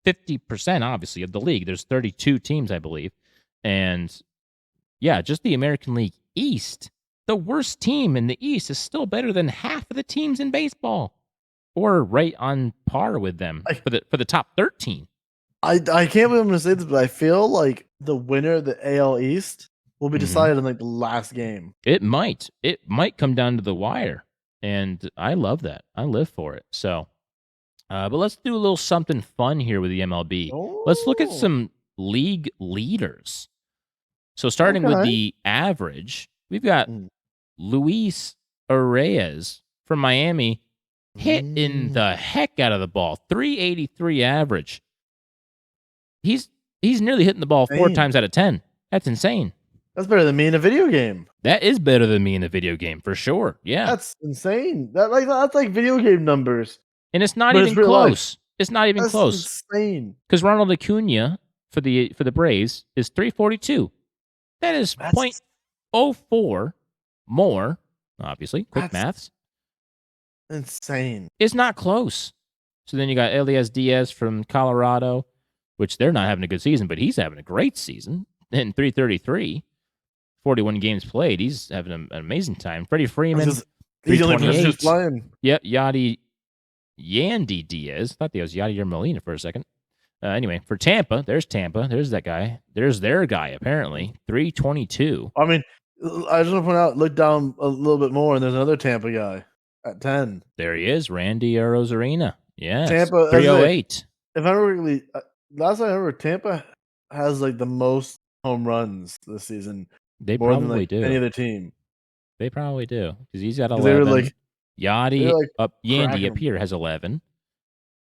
50%, obviously, of the league. There's 32 teams, I believe. And, yeah, just the American League East the worst team in the East is still better than half of the teams in baseball, or right on par with them for the top 13. I can't believe I'm going to say this, but I feel like the winner of the AL East will be decided in like the last game. It might come down to the wire, and I love that. I live for it. So, but let's do a little something fun here with the MLB. Let's look at some league leaders. So starting with the average, we've got Luis Arraez from Miami hitting the heck out of the ball. 383 average. He's nearly hitting the ball 4 times out of 10. That's insane. That's better than me in a video game. That is better than me in a video game for sure. Yeah. That's insane. That's like video game numbers. And it's not even close. It's not even close. That's insane. Because Ronald Acuna for the Braves is 342. That is 0.04 more, obviously. Quick maths. Insane. It's not close. So then you got Elias Diaz from Colorado, which they're not having a good season, but he's having a great season. Hitting 333. 41 games played. He's having an amazing time. Freddie Freeman, he's the only person who's playing. Yep, Yandy Diaz. Thought that was Yadier Molina for a second. Anyway, for Tampa, there's Tampa. There's that guy. There's their guy, apparently. 322. I mean, I just want to point out, look down a little bit more, and there's another Tampa guy at 10. There he is, Randy Arozarena. Yeah, Tampa 308. If I remember, last time I remember, Tampa has like the most home runs this season. They more probably than, like, do. Any other team. They probably do because he's got 11. Yandy up here has 11.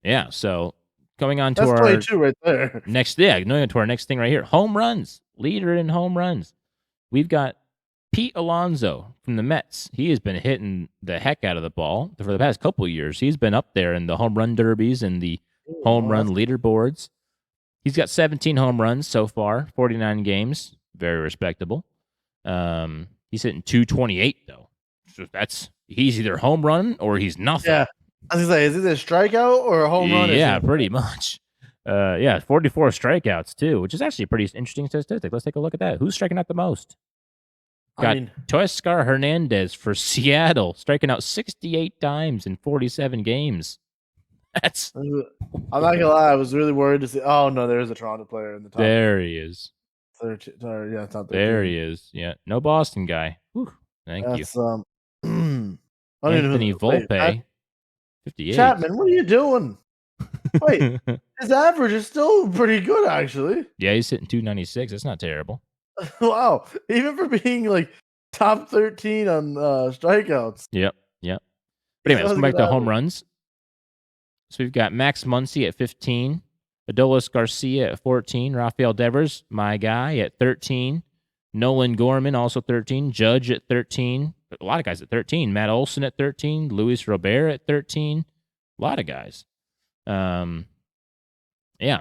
Yeah, so going on to That's our 22 right there. Going on to our next thing right here. Home runs. Leader in home runs. We've got Pete Alonso from the Mets. He has been hitting the heck out of the ball for the past couple of years. He's been up there in the home run derbies and the home run leaderboards. He's got 17 home runs so far, 49 games. Very respectable. He's hitting 228 though. So he's either home run or he's nothing. Yeah. I was gonna say, is it a strikeout or a home run? Yeah, pretty much. 44 strikeouts too, which is actually a pretty interesting statistic. Let's take a look at that. Who's striking out the most? Got Teoscar Hernandez for Seattle, striking out 68 times in 47 games. I'm not gonna lie, I was really worried to see. Oh no, there's a Toronto player in the top. There he is. 13, yeah, top 13. There he is. Yeah, no Boston guy. Whew. Thank you. Anthony Volpe, 58. Chapman, what are you doing? Wait, his average is still pretty good, actually. Yeah, he's hitting 296. That's not terrible. Wow, even for being like top 13 on strikeouts. Yep. But anyway, let's come back to home runs. So we've got Max Muncy at 15, Adolis Garcia at 14, Rafael Devers, my guy, at 13, Nolan Gorman also 13, Judge at 13, a lot of guys at 13, Matt Olson at 13, Luis Robert at 13, a lot of guys. Yeah.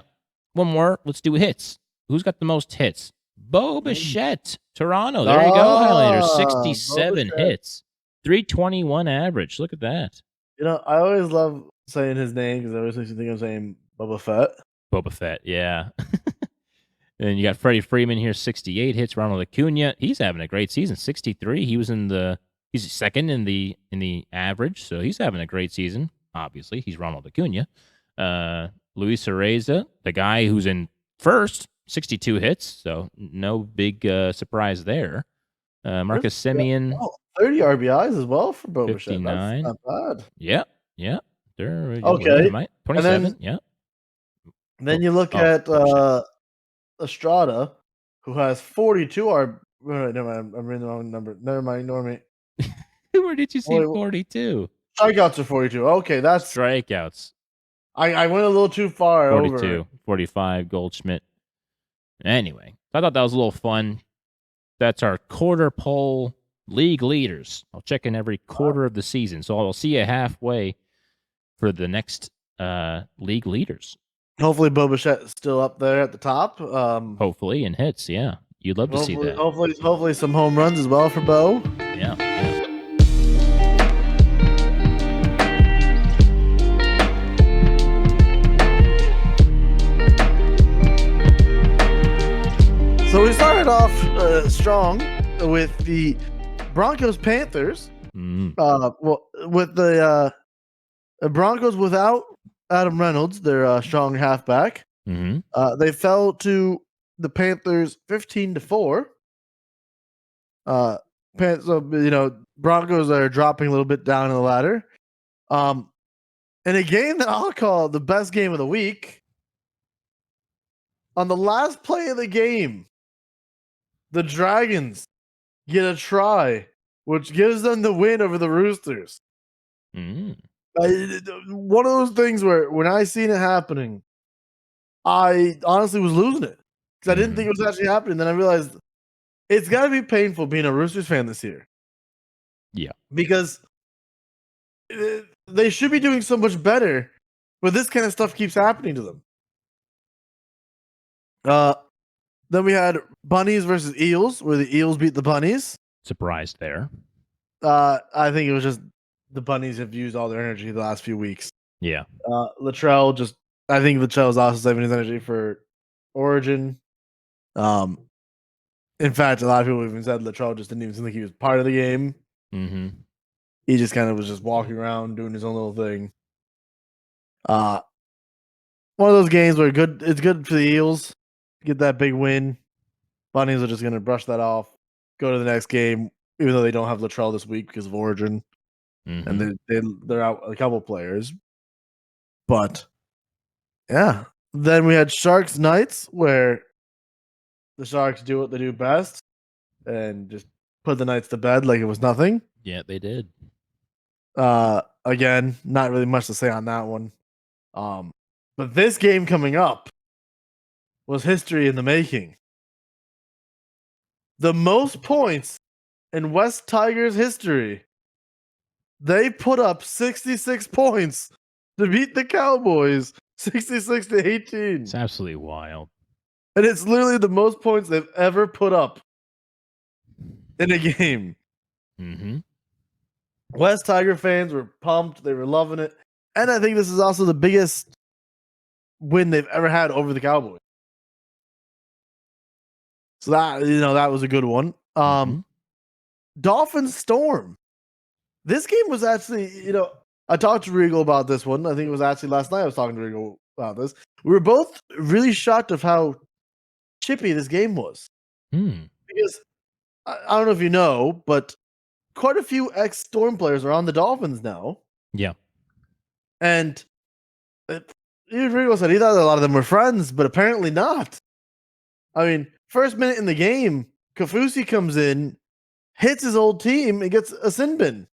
One more. Let's do hits. Who's got the most hits? Bo Bichette, Toronto. There you go, Highlander. 67 hits, 321 average. Look at that. You know, I always love saying his name because I always think I'm saying Boba Fett. Boba Fett, yeah. And you got Freddie Freeman here, 68 hits. Ronald Acuna, he's having a great season, 63. He's second in the average, so he's having a great season. Obviously, he's Ronald Acuna. Luis Arraez, the guy who's in first, 62 hits, so no big surprise there. Marcus Semien, 30 RBIs as well for Boba 59. That's not bad. Yeah. Okay. 27, yeah. Then you look at Estrada, who has 42 RBIs. Never mind, I'm reading the wrong number. Never mind, ignore me. Where did you see 42? Strikeouts are 42. Okay, that's strikeouts. I went a little too far 42, over. 45, Goldschmidt. Anyway, I thought that was a little fun. That's our quarter poll league leaders. I'll check in every quarter of the season, so I'll see you halfway for the next league leaders. Hopefully, Bo Bichette's still up there at the top. Hopefully, in hits, yeah. You'd love to see that. Hopefully, some home runs as well for Bo. Yeah. So we started off strong with the Broncos Panthers. Mm. Well, with the Broncos without Adam Reynolds, their strong halfback, Mm-hmm. they fell to the Panthers 15-4. So Broncos are dropping a little bit down in the ladder. In a game that I'll call the best game of the week, on the last play of the game, the Dragons get a try, which gives them the win over the Roosters. Mm. One of those things where when I seen it happening, I honestly was losing it because I didn't think it was actually happening. Then I realized it's got to be painful being a Roosters fan this year. Yeah. Because they should be doing so much better, but this kind of stuff keeps happening to them. Then we had Bunnies versus Eels, where the Eels beat the Bunnies. Surprised there. I think it was just the Bunnies have used all their energy the last few weeks. Yeah. Latrell I think Latrell's also saving his energy for Origin. In fact, a lot of people even said Latrell just didn't even seem like he was part of the game. Mm-hmm. He just kind of was just walking around doing his own little thing. One of those games where it's good for the Eels get that big win. Bunnies are just going to brush that off, go to the next game, even though they don't have Latrell this week because of Origin, and they're out a couple players. But yeah, then we had Sharks Knights, where the Sharks do what they do best and just put the Knights to bed like it was nothing. Yeah, they did. Again, not really much to say on that one. But this game coming up was history in the making. The most points in West Tigers history. They put up 66 points to beat the Cowboys 66-18. It's absolutely wild. And it's literally the most points they've ever put up in a game. Mm-hmm. West Tiger fans were pumped. They were loving it. And I think this is also the biggest win they've ever had over the Cowboys. So that was a good one. Dolphins Storm. This game was actually, I talked to Regal about this one. I think it was actually last night I was talking to Regal about this. We were both really shocked of how chippy this game was. Because I don't know if you know, but quite a few ex-Storm players are on the Dolphins now. Yeah. And even Regal said he thought a lot of them were friends, but apparently not. I mean, first minute in the game, Kafusi comes in, hits his old team, and gets a sin bin.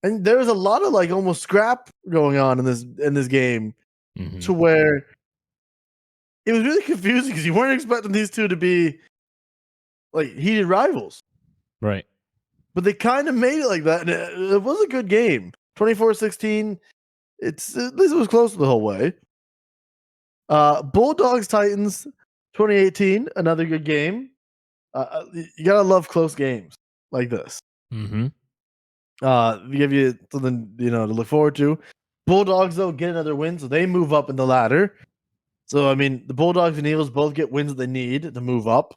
And there was a lot of almost scrap going on in this game, to where it was really confusing because you weren't expecting these two to be heated rivals, right? But they kind of made it like that, and it was a good game. 24-16. At least it was close the whole way. Bulldogs Titans 2018, another good game. You gotta love close games like this. Give you something to look forward to. Bulldogs though get another win, so they move up in the ladder. So I mean, the Bulldogs and Eagles both get wins that they need to move up.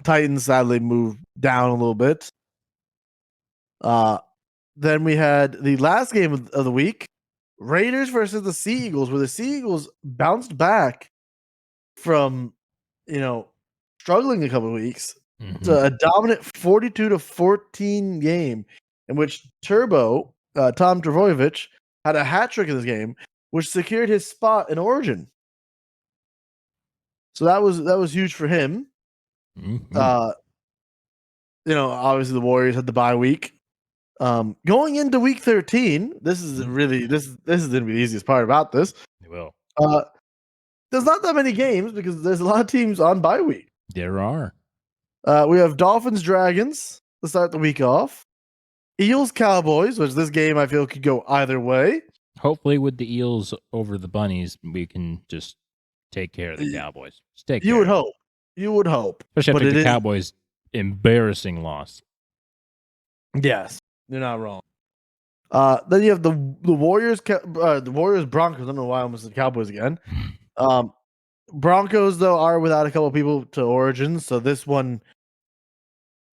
Titans sadly move down a little bit. Then we had the last game of the week, Raiders versus the Sea Eagles, where the Sea Eagles bounced back from struggling a couple of weeks. It's a dominant 42-14 game in which Turbo, Tom Trbojevic, had a hat trick in this game, which secured his spot in Origin. So that was huge for him. Obviously the Warriors had the bye week. Going into week 13, this is going to be the easiest part about this. It will. There's not that many games because there's a lot of teams on bye week. There are. We have Dolphins Dragons to start the week off. Eels Cowboys, which this game I feel could go either way. Hopefully, with the Eels over the Bunnies, we can just take care of the Cowboys. You would hope. You would hope. Especially after the Cowboys' embarrassing loss. Yes, you're not wrong. Then you have the Warriors, the Warriors Broncos. I don't know why I almost said Cowboys again. Broncos though are without a couple of people to Origin, so this one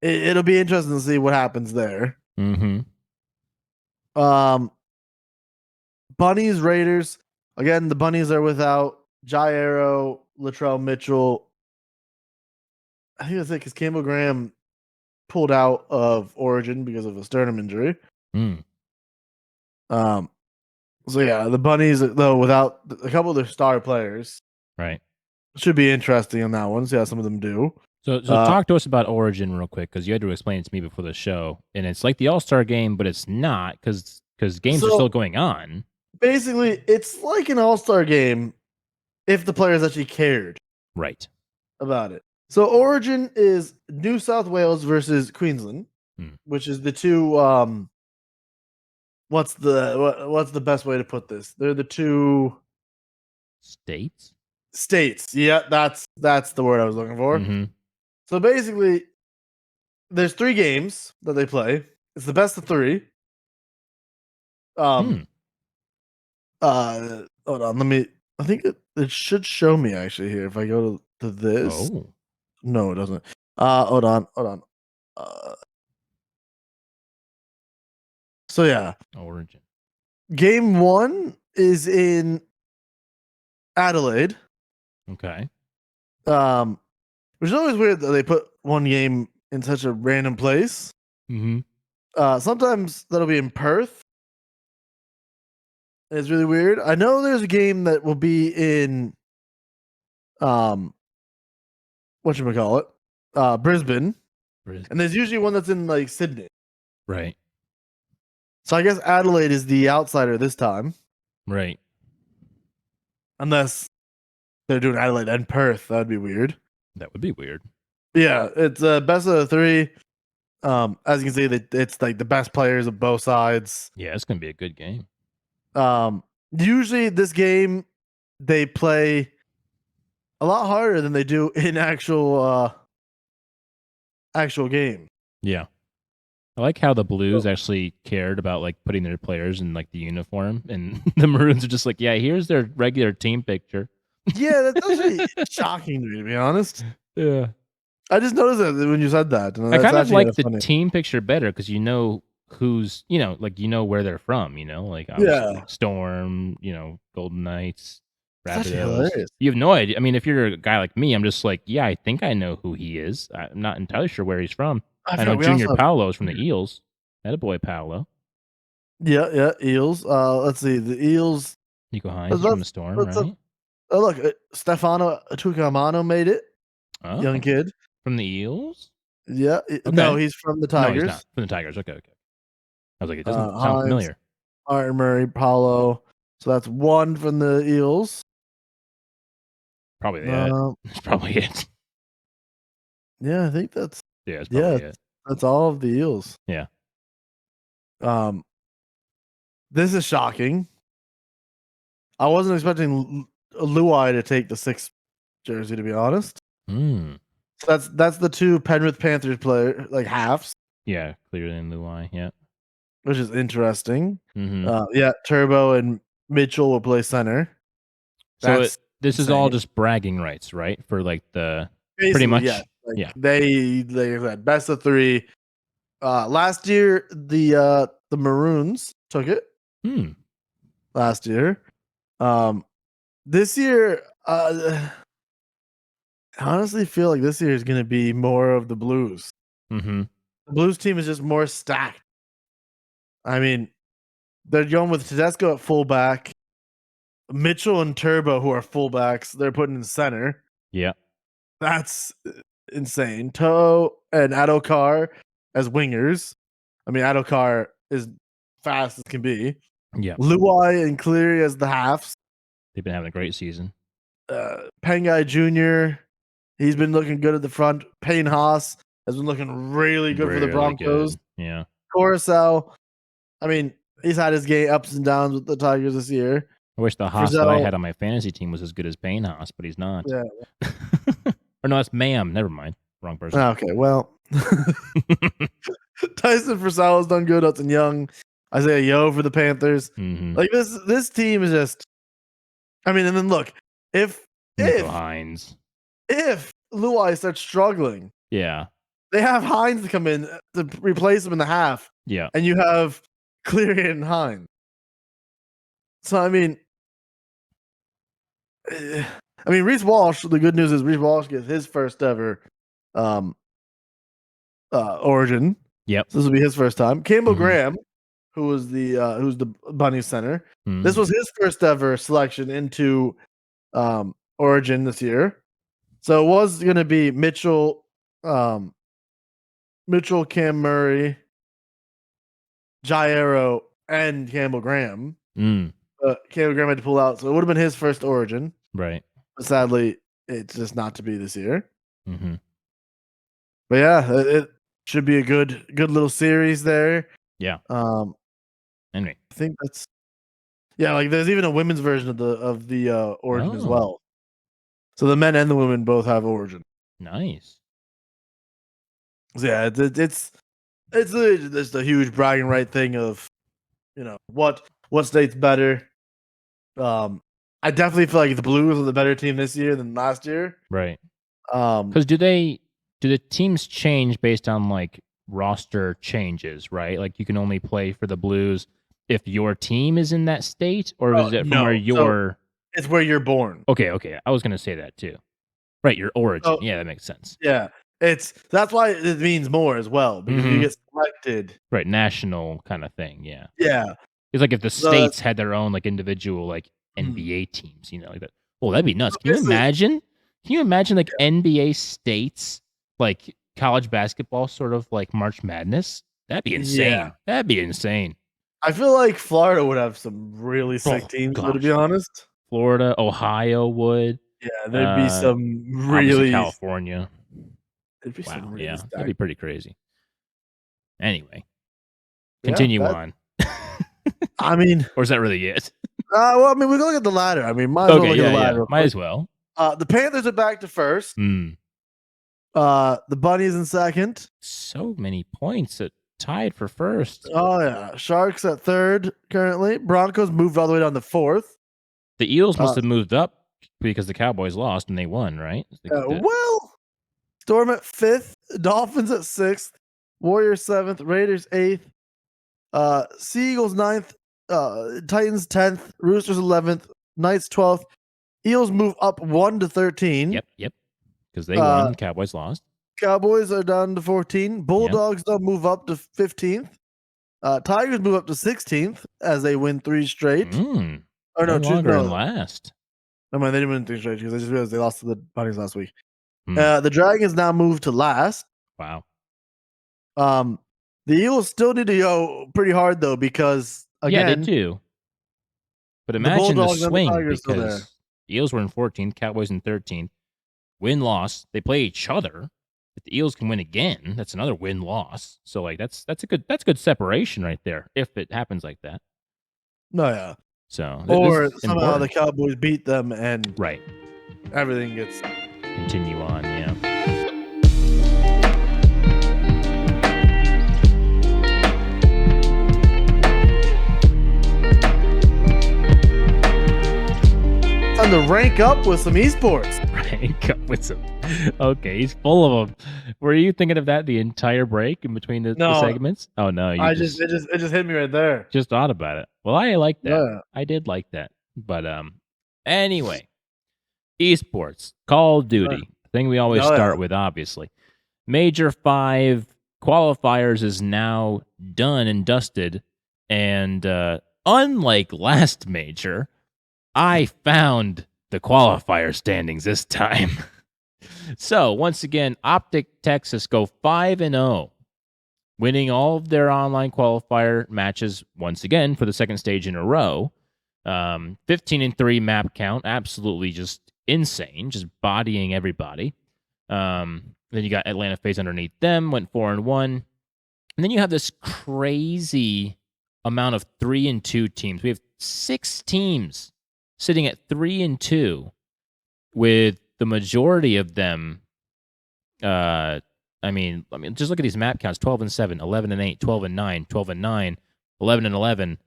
It'll be interesting to see what happens there. Mm-hmm. Bunnies, Raiders. Again, the Bunnies are without Jairo, Latrell Mitchell. I think that's it because Campbell Graham pulled out of Origin because of a sternum injury. Mm. So yeah, the Bunnies, though, without a couple of their star players, Right. should be interesting on that one. See how some of them do. So talk to us about Origin real quick, because you had to explain it to me before the show, and it's like the All-Star game, but it's not because games are still going on. Basically, it's like an All-Star game if the players actually cared Right. about it. So Origin is New South Wales versus Queensland, which is the two. What's the best way to put this? They're the two states. Yeah, that's the word I was looking for. Mm-hmm. So basically, there's 3 games that they play. It's the best of 3. Hold on, let me. I think it should show me actually here if I go to this. Oh. No, it doesn't. Hold on. So yeah, Origin. game 1 is in Adelaide. Okay. Which is always weird that they put one game in such a random place. Mm-hmm. Sometimes that'll be in Perth. It's really weird. I know there's a game that will be in whatchamacallit? Brisbane. And there's usually one that's in like Sydney. Right. So I guess Adelaide is the outsider this time. Right. Unless they're doing Adelaide and Perth. That'd be weird. That would be weird. Yeah, it's best of the 3. As you can see, it's like the best players of both sides. Yeah, it's gonna be a good game. Usually this game they play a lot harder than they do in actual game. Yeah. I like how the Blues actually cared about like putting their players in like the uniform, and the Maroons are just like, yeah, here's their regular team picture. Yeah, that's actually shocking to me, to be honest. Yeah. I just noticed that when you said that. I kind of like the team picture better because you know who's, like you know where they're from, like obviously Storm, Golden Knights, Rapidos. You have no idea. I mean, if you're a guy like me, I'm just like, yeah, I think I know who he is. I'm not entirely sure where he's from. I know Junior Paolo is from the Eels. Attaboy Paolo. Yeah, Eels. Let's see, the Eels. Nico Hines from the Storm, right? Oh, look, Stefano Tucumano made it. Oh, young kid from the Eels. Yeah, no, he's from the Tigers. No, he's not from the Tigers. Okay. I was like, it doesn't sound familiar. Martin Murray, Paulo. So that's 1 from the Eels. Probably that. That's probably it. Yeah, I think that's. Yeah, it's probably it. That's all of the Eels. Yeah. This is shocking. I wasn't expecting Luai to take the 6th jersey, to be honest. So that's the 2 Penrith Panthers player, like halves. Yeah, clearer than Luai. Yeah, which is interesting. Mm-hmm. Yeah, Turbo and Mitchell will play center. So this is all just bragging rights, right? For like the basically, pretty much. Yeah, they said best of 3. Last year the Maroons took it. Last year, this year, I honestly feel like this year is going to be more of the Blues. Mm-hmm. The Blues team is just more stacked. I mean, they're going with Tedesco at fullback, Mitchell and Turbo, who are fullbacks, they're putting in center. Yeah, that's insane. Toe and Adokar as wingers. I mean, Adokar is fast as can be. Yeah, Luai and Cleary as the halves. They've been having a great season. Pengai Jr. He's been looking good at the front. Payne Haas has been looking really good for the Broncos. Good. Yeah. Coruscant. I mean, he's had his game ups and downs with the Tigers this year. I wish the Haas that I had on my fantasy team was as good as Payne Haas, but he's not. Yeah. Or no, that's Ma'am. Never mind. Wrong person. Okay, well. Tyson Fursalla's done good. Hudson Young. Isaiah Yo for the Panthers. Mm-hmm. Like this team is just. I mean, and then look, if Nico Hines, if Luai starts struggling, yeah, they have Hines to come in to replace him in the half. Yeah. And you have Cleary and Hines. So I mean, Reese Walsh. The good news is Reese Walsh gets his first ever Origin. Yep. So this will be his first time. Campbell Mhm. Graham, who's the Bunny center. Mhm. This was his first ever selection into Origin this year. So it was going to be Mitchell, Cam Murray, Jairo, and Campbell Graham. Campbell Graham had to pull out, so it would have been his first Origin. Right. But sadly, it's just not to be this year. Mm-hmm. But yeah, it should be a good little series there. Yeah. Anyway, I think that's like there's even a women's version of the Origin as well. So the men and the women both have Origin. Nice. So yeah, it's a huge bragging right thing of, what state's better. I definitely feel like the Blues are the better team this year than last year. Right. Because do the teams change based on like roster changes, right? Like you can only play for the Blues if your team is in that state, or is it from where you're? So it's where you're born. Okay. I was gonna say that too. Right, your origin. Yeah, that makes sense. Yeah, that's why it means more as well, because you get selected. Right, national kind of thing. Yeah. Yeah. It's like if the states had their own like individual like NBA teams, like that. Oh, that'd be nuts. Can you imagine? Like NBA states, like college basketball, sort of like March Madness? That'd be insane. Yeah. That'd be insane. I feel like Florida would have some really sick teams, to be honest. Florida, Ohio would. Yeah, there'd be some really California. There'd be some really yeah, stacked. that'd be pretty crazy. Anyway, continue on. Or is that really it? Well, we can look at the ladder. Might as well look at the ladder. Might as well. The Panthers are back to first. The Bunnies in second. So many points tied for first. Oh yeah, Sharks at third currently. Broncos moved all the way down to fourth. The Eels must have moved up because the Cowboys lost and they won, right? Well, Storm at fifth, Dolphins at sixth, Warriors seventh, Raiders eighth, Sea Eagles ninth, Titans 10th, Roosters 11th, Knights 12th. Eels move up 1 to 13. Yep. Because they won, Cowboys lost. Cowboys are down to 14. Bulldogs don't move up to 15th. Tigers move up to 16th as they win 3 straight. No longer in last. They didn't win 3 straight because I just realized they lost to the Bunnies last week. The Dragons now move to last. Wow. The Eagles still need to go pretty hard though, because again, yeah, they do. But imagine the swing, because Eels were in 14th, Cowboys in 13th. Win-loss, they play each other. If the Eels can win again, that's another win-loss. So like that's good separation right there if it happens like that. No, yeah. So or somehow the Cowboys beat them and right, everything gets continue on. Yeah. Time to rank up with some esports. Rank up with some. Okay, he's full of them. Were you thinking of that the entire break in between the segments? Oh no, it just hit me right there. Just thought about it. Well, I like that. Yeah. I did like that. But anyway, esports, Call of Duty, thing we always start with, obviously. Major 5 qualifiers is now done and dusted, and unlike last major, I found the qualifier standings this time. So, once again, Optic Texas go 5-0, winning all of their online qualifier matches once again for the second stage in a row. 15-3 map count, absolutely just insane, just bodying everybody. Then you got Atlanta FaZe underneath them, went 4-1. And then you have this crazy amount of 3-2 teams. We have 6 teams sitting at 3-2, with the majority of them. Just look at these map counts: 12-7, 11-8, 12-9, 12-9, 11-11.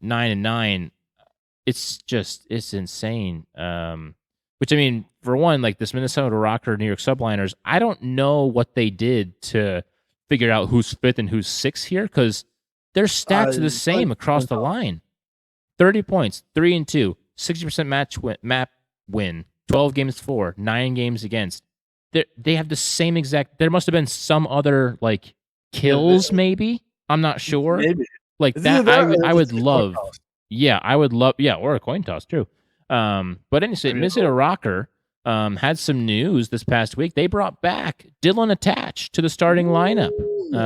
9-9. It's insane. Which, I mean, for one, like this Minnesota Rocker New York Subliners, I don't know what they did to figure out who's fifth and who's sixth here, because their stats are the same across the line. 30 points, 3-2, 60% map win, 12 games for, 9 games against. They have the same exact. There must have been some other like kills, maybe. I'm not sure. Maybe like that. I would love. Yeah, I would love. Yeah, or a coin toss, true. But anyway, Minnesota Rocker had some news this past week. They brought back Dylan Attach to the starting lineup,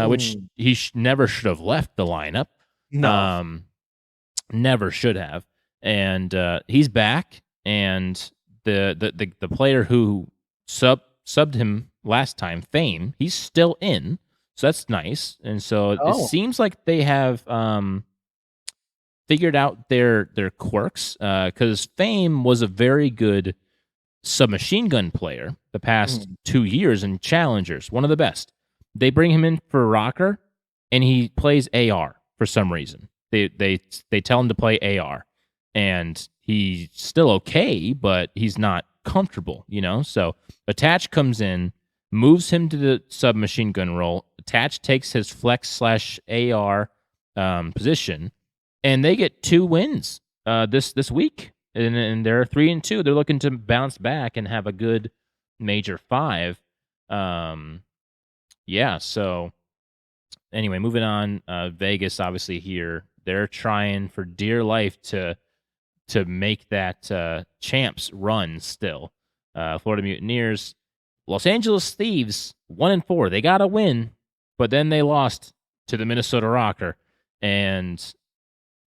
which he never should have left the lineup. No. Never should have. And he's back, and the player who subbed him last time, Fame, he's still in. So that's nice. And so it seems like they have figured out their quirks, because Fame was a very good submachine gun player the past 2 years in Challengers, one of the best. They bring him in for Rocker, and he plays AR for some reason. They tell him to play AR, and he's still okay, but he's not comfortable, So Attach comes in, moves him to the submachine gun role. Attach takes his flex/AR position, and they get 2 wins this week, and they're 3-2. They're looking to bounce back and have a good Major 5. Yeah. So anyway, moving on. Vegas, obviously here, they're trying for dear life to make that champs run still. Florida Mutineers, Los Angeles Thieves, 1-4. They got a win, but then they lost to the Minnesota Rocker. And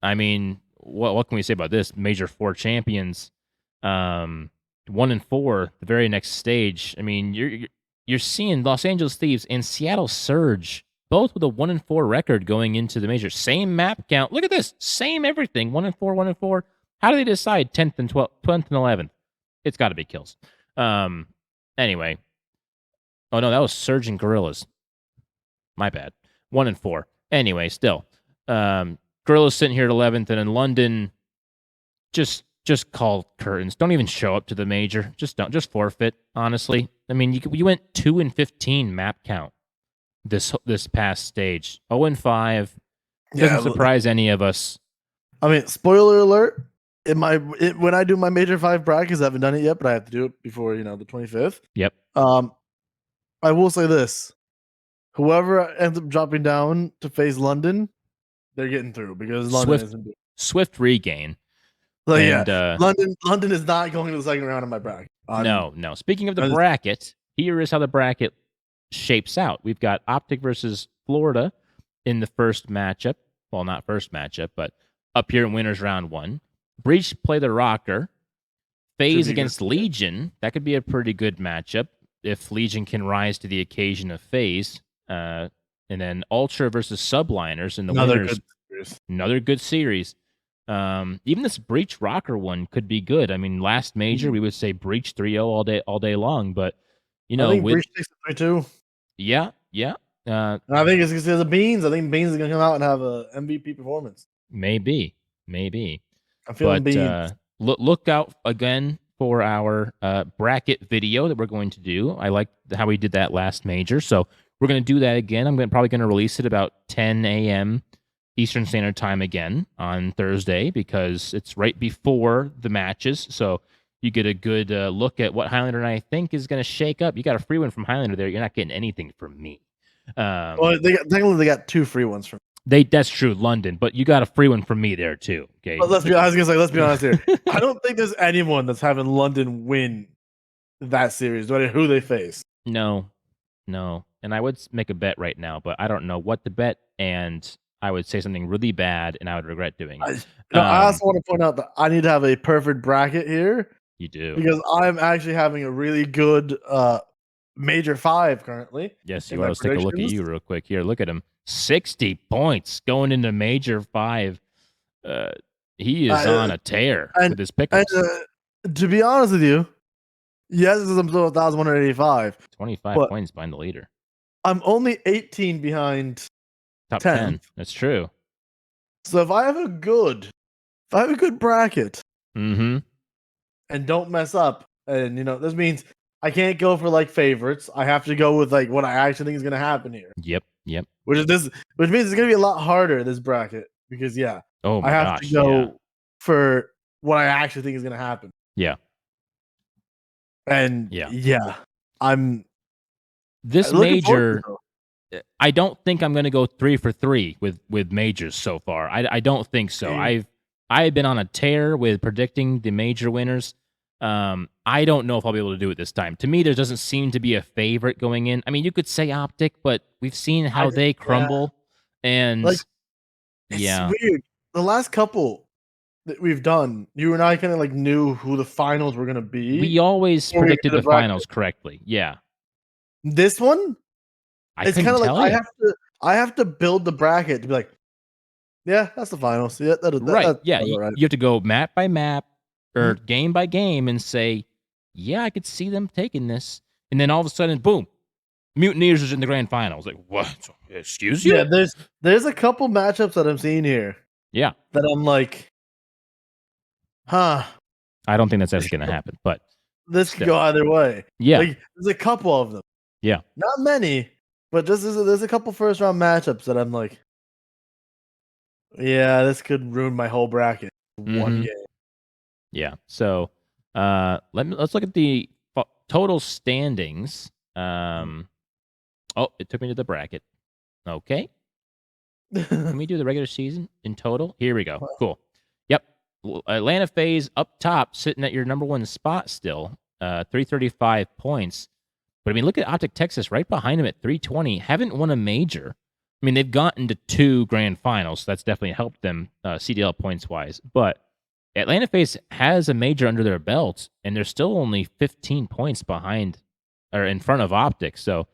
I mean, what can we say about this? Major 4 champions, 1-4, the very next stage. I mean, you're seeing Los Angeles Thieves and Seattle Surge both with a 1-4 record going into the major. Same map count. Look at this. Same everything. 1-4, 1-4. How do they decide 10th and 12th, 10th and 11th? It's got to be kills. Anyway. Oh, no, that was Surge and Gorillas. My bad. 1-4. Anyway, still. Gorillas sitting here at 11th, and in London, just call curtains. Don't even show up to the major. Just don't. Just forfeit, honestly. I mean, you went 2-15 map count this past stage. 0-5 doesn't surprise any of us. I mean, spoiler alert, when I do my Major 5 brackets, I haven't done it yet, but I have to do it before the 25th. Yep. I will say this: whoever ends up dropping down to face London, they're getting through, because London isn't Swift regain. London is not going to the second round of my bracket. No. Speaking of the bracket, here is how the bracket shapes out. We've got Optic versus Florida in the first matchup. Well, not first matchup, but up here in winners round 1. Breach play the Rocker. FaZe against Legion. That could be a pretty good matchup if Legion can rise to the occasion of FaZe. And then Ultra versus Subliners in the winners. Another good series. Even this Breach Rocker one could be good. I mean, last major we would say Breach 3-0 all day long, but I think Breach takes it 3-2. Yeah. I think it's because of Beans. I think Beans is gonna come out and have a MVP performance. Maybe. I'm feeling Beans. Look out again for our bracket video that we're going to do. I like how we did that last major, so we're going to do that again. I'm probably going to release it about 10 a.m. Eastern Standard Time again on Thursday, because it's right before the matches. So you get a good look at what Highlander and I think is going to shake up. You got a free one from Highlander there. You're not getting anything from me. Well, they got 2 free ones from That's true, London, but you got a free one from me there too. Okay. But let's be honest here. I don't think there's anyone that's having London win that series, no matter who they face. No. And I would make a bet right now, but I don't know what to bet, and I would say something really bad, and I would regret doing it. I also want to point out that I need to have a perfect bracket here. You do. Because I'm actually having a really good Major 5 currently. Yes, you are. Let's take a look at you real quick here. Look at him. 60 points going into Major 5. He is on a tear with his pickups. To be honest with you, yes, I'm still 1,185. 25 points behind the leader. I'm only 18 behind top 10. That's true. So if I have a good bracket, and don't mess up, and this means I can't go for like favorites. I have to go with like what I actually think is going to happen here. Yep. Which means it's going to be a lot harder this bracket because Oh I my have gosh. to go for what I actually think is going to happen. Yeah. And I'm this looking forward major. to it, I don't think I'm going to go 3 for 3 with majors so far. I don't think so. I've been on a tear with predicting the major winners. I don't know if I'll be able to do it this time. To me, there doesn't seem to be a favorite going in. I mean, you could say Optic, but we've seen how they crumble, and like it's weird. The last couple that we've done, you and I kind of like knew who the finals were going to be. We always predicted the finals correctly. Yeah. This one, it's kind of like I have to build the bracket to be like, yeah, that's the finals. Yeah, right. You have to go map by map or game by game and say, yeah, I could see them taking this, and then all of a sudden, boom, Mutineers is in the grand finals. Like, what? Excuse you? Yeah, there's a couple matchups that I'm seeing here. Yeah, that I'm like, huh. I don't think that's actually going to happen, but this could go either way. Yeah, like, there's a couple of them. Yeah, not many, but there's a couple first round matchups that I'm like, yeah, this could ruin my whole bracket. One game. Yeah. So, let's look at the total standings. Oh, it took me to the bracket. Okay. Can we do the regular season in total? Here we go. Cool. Yep. Atlanta FaZe up top, sitting at your number one spot still, 335 points. But I mean, look at Optic Texas right behind him at 320. Haven't won a major. I mean, they've gotten to 2 grand finals, so that's definitely helped them CDL points wise. But Atlanta FaZe has a major under their belt, and they're still only 15 points behind or in front of Optic. So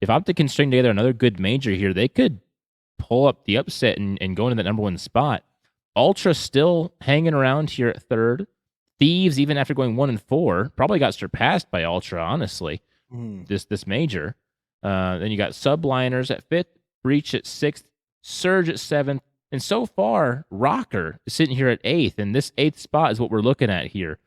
if Optic can string together another good major here, they could pull up the upset and go into that number one spot. Ultra still hanging around here at 3rd. Thieves, even after going 1-4, probably got surpassed by Ultra, honestly, this major. Then you got Subliners at 5th, Breach at 6th, Surge at 7th, and so far, Rocker is sitting here at 8th, and this 8th spot is what we're looking at here.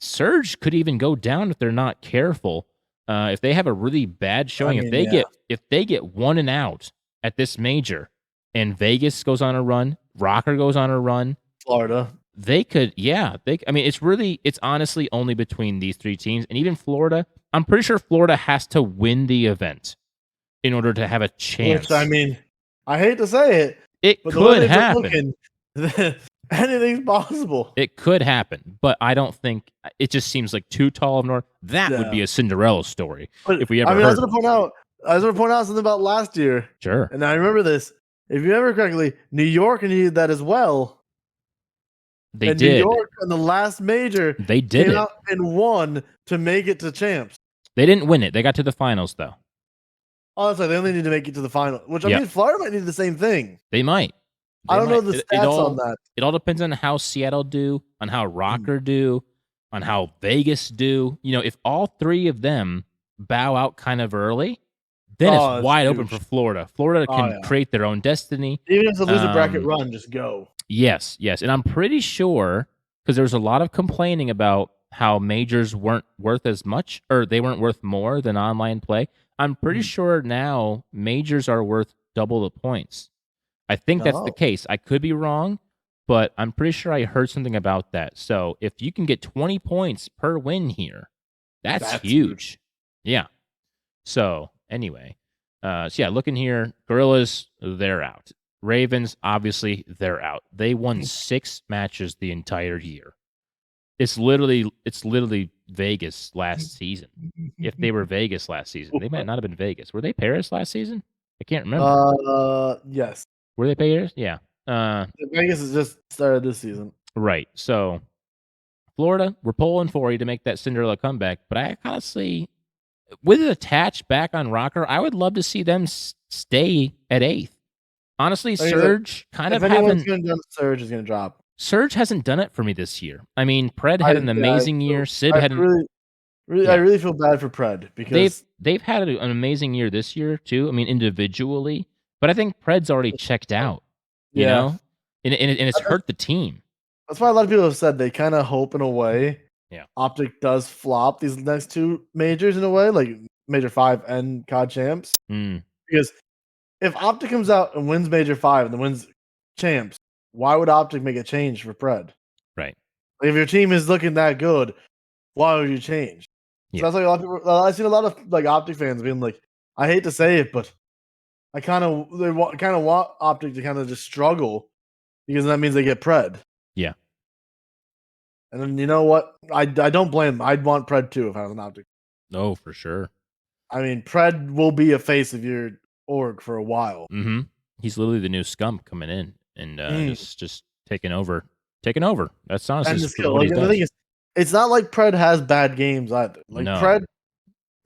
Surge could even go down if they're not careful. If they have a really bad showing, if they get 1 and out at this major, and Vegas goes on a run, Rocker goes on a run, Florida, they could, I mean, it's honestly only between these 3 teams, and even Florida. I'm pretty sure Florida has to win the event in order to have a chance. Which, I mean, I hate to say it, it could happen. Anything's possible. It could happen, but I don't think it just seems like too tall of north. That would be a Cinderella story if we ever. I was going to point out something about last year. Sure. And I remember this. If you remember correctly, New York needed that as well. They did. New York in the last major, they did came out and won to make it to champs. They didn't win it. They got to the finals though. Oh, that's right. They only need to make it to the final. Which I mean, Florida might need the same thing. They might. I don't know the stats on that. It all depends on how Seattle do, on how Rocker do, on how Vegas do. You know, if all 3 of them bow out kind of early, then it's wide open for Florida. Florida can create their own destiny. Even if it's a loser bracket run, just go. Yes. And I'm pretty sure, because there was a lot of complaining about how majors weren't worth as much, or they weren't worth more than online play. I'm pretty sure now majors are worth double the points. I think that's the case. I could be wrong, but I'm pretty sure I heard something about that. So if you can get 20 points per win here, that's huge. Yeah. So anyway, looking here, Gorillas, they're out. Ravens, obviously, they're out. They won 6 matches the entire year. It's literally Vegas last season. If they were Vegas last season, they might not have been Vegas. Were they Paris last season? I can't remember. Yes. Were they Paris? Yeah. Vegas has just started this season. Right. So, Florida, we're pulling for you to make that Cinderella comeback. But I honestly, with it attached back on Rocker, I would love to see them stay at 8th. Honestly, Surge kind of haven't. Surge is going to drop. Surge hasn't done it for me this year. I mean, Pred had an amazing year. Sib had I really feel bad for Pred because they've had an amazing year this year too. I mean, individually, but I think Pred's already checked out. You know, and it's hurt the team. That's why a lot of people have said they kind of hope in a way Yeah. Optic does flop these next two majors in a way, like Major 5 and COD Champs. Because if Optic comes out and wins Major 5 and then wins Champs, why would Optic make a change for Pred? Right. Like, if your team is looking that good, why would you change? So Yeah. that's like a lot of people. I've seen a lot of like Optic fans being like, I hate to say it, but I kind of want Optic to kind of just struggle because that means they get Pred. Yeah. And then you know what? I don't blame them. I'd want Pred too if I was an Optic. Oh, for sure. I mean, Pred will be a face of your org for a while. Mm-hmm. He's literally the new scum coming in and just taking over. That's honestly And the skill. what he Like, the does. thing is, it's not like Pred has bad games either. Like No.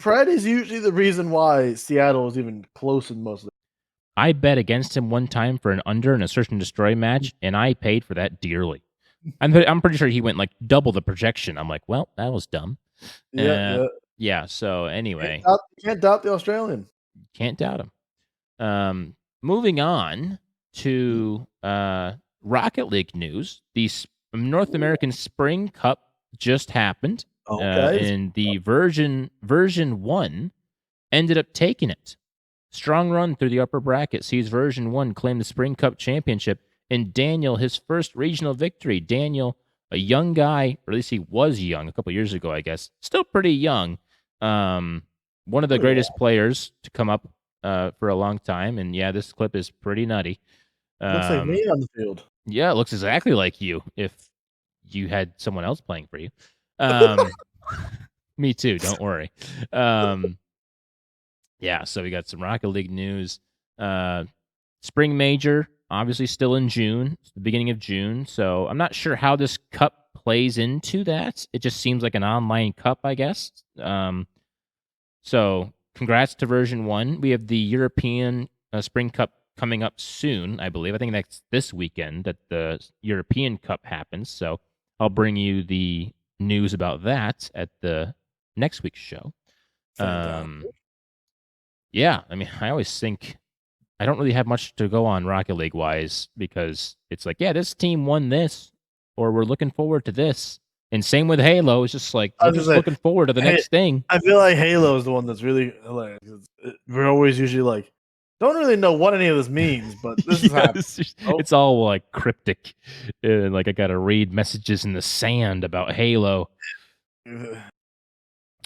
Pred is usually the reason why Seattle is even close in most of the. I bet against him one time for an under in a search and destroy match, and I paid for that dearly. I'm pretty sure he went like double the projection. I'm like, well, that was dumb. Yeah. So anyway, Can't doubt the Australian. Can't doubt him. Moving on to Rocket League news. The North American Spring Cup just happened. Okay. And the version 1 ended up taking it. Strong run through the upper bracket sees version 1 claim the Spring Cup championship, and Daniel his first regional victory. Daniel, a young guy, or at least he was young a couple years ago, I guess. Still pretty young. One of the greatest players to come up for a long time. And yeah, this clip is pretty nutty. Looks like me on the field. Yeah, it looks exactly like you if you had someone else playing for you. Me too, don't worry. Yeah, so we got some Rocket League news. Spring Major, obviously still in June. It's the beginning of June, so I'm not sure how this cup plays into that. It just seems like an online cup, I guess. So congrats to version 1. We have the European Spring Cup coming up soon, I believe. I think that's this weekend that the European Cup happens, so I'll bring you the news about that at the next week's show. Yeah, I mean, I always think I don't really have much to go on Rocket League wise because it's like, yeah, this team won this, or we're looking forward to this. And same with Halo. It's just like we're just looking forward to the next thing. I feel like Halo is the one that's really hilarious. We're always usually like, don't really know what any of this means, but this is happening. It's all like cryptic. Like I gotta read messages in the sand about Halo.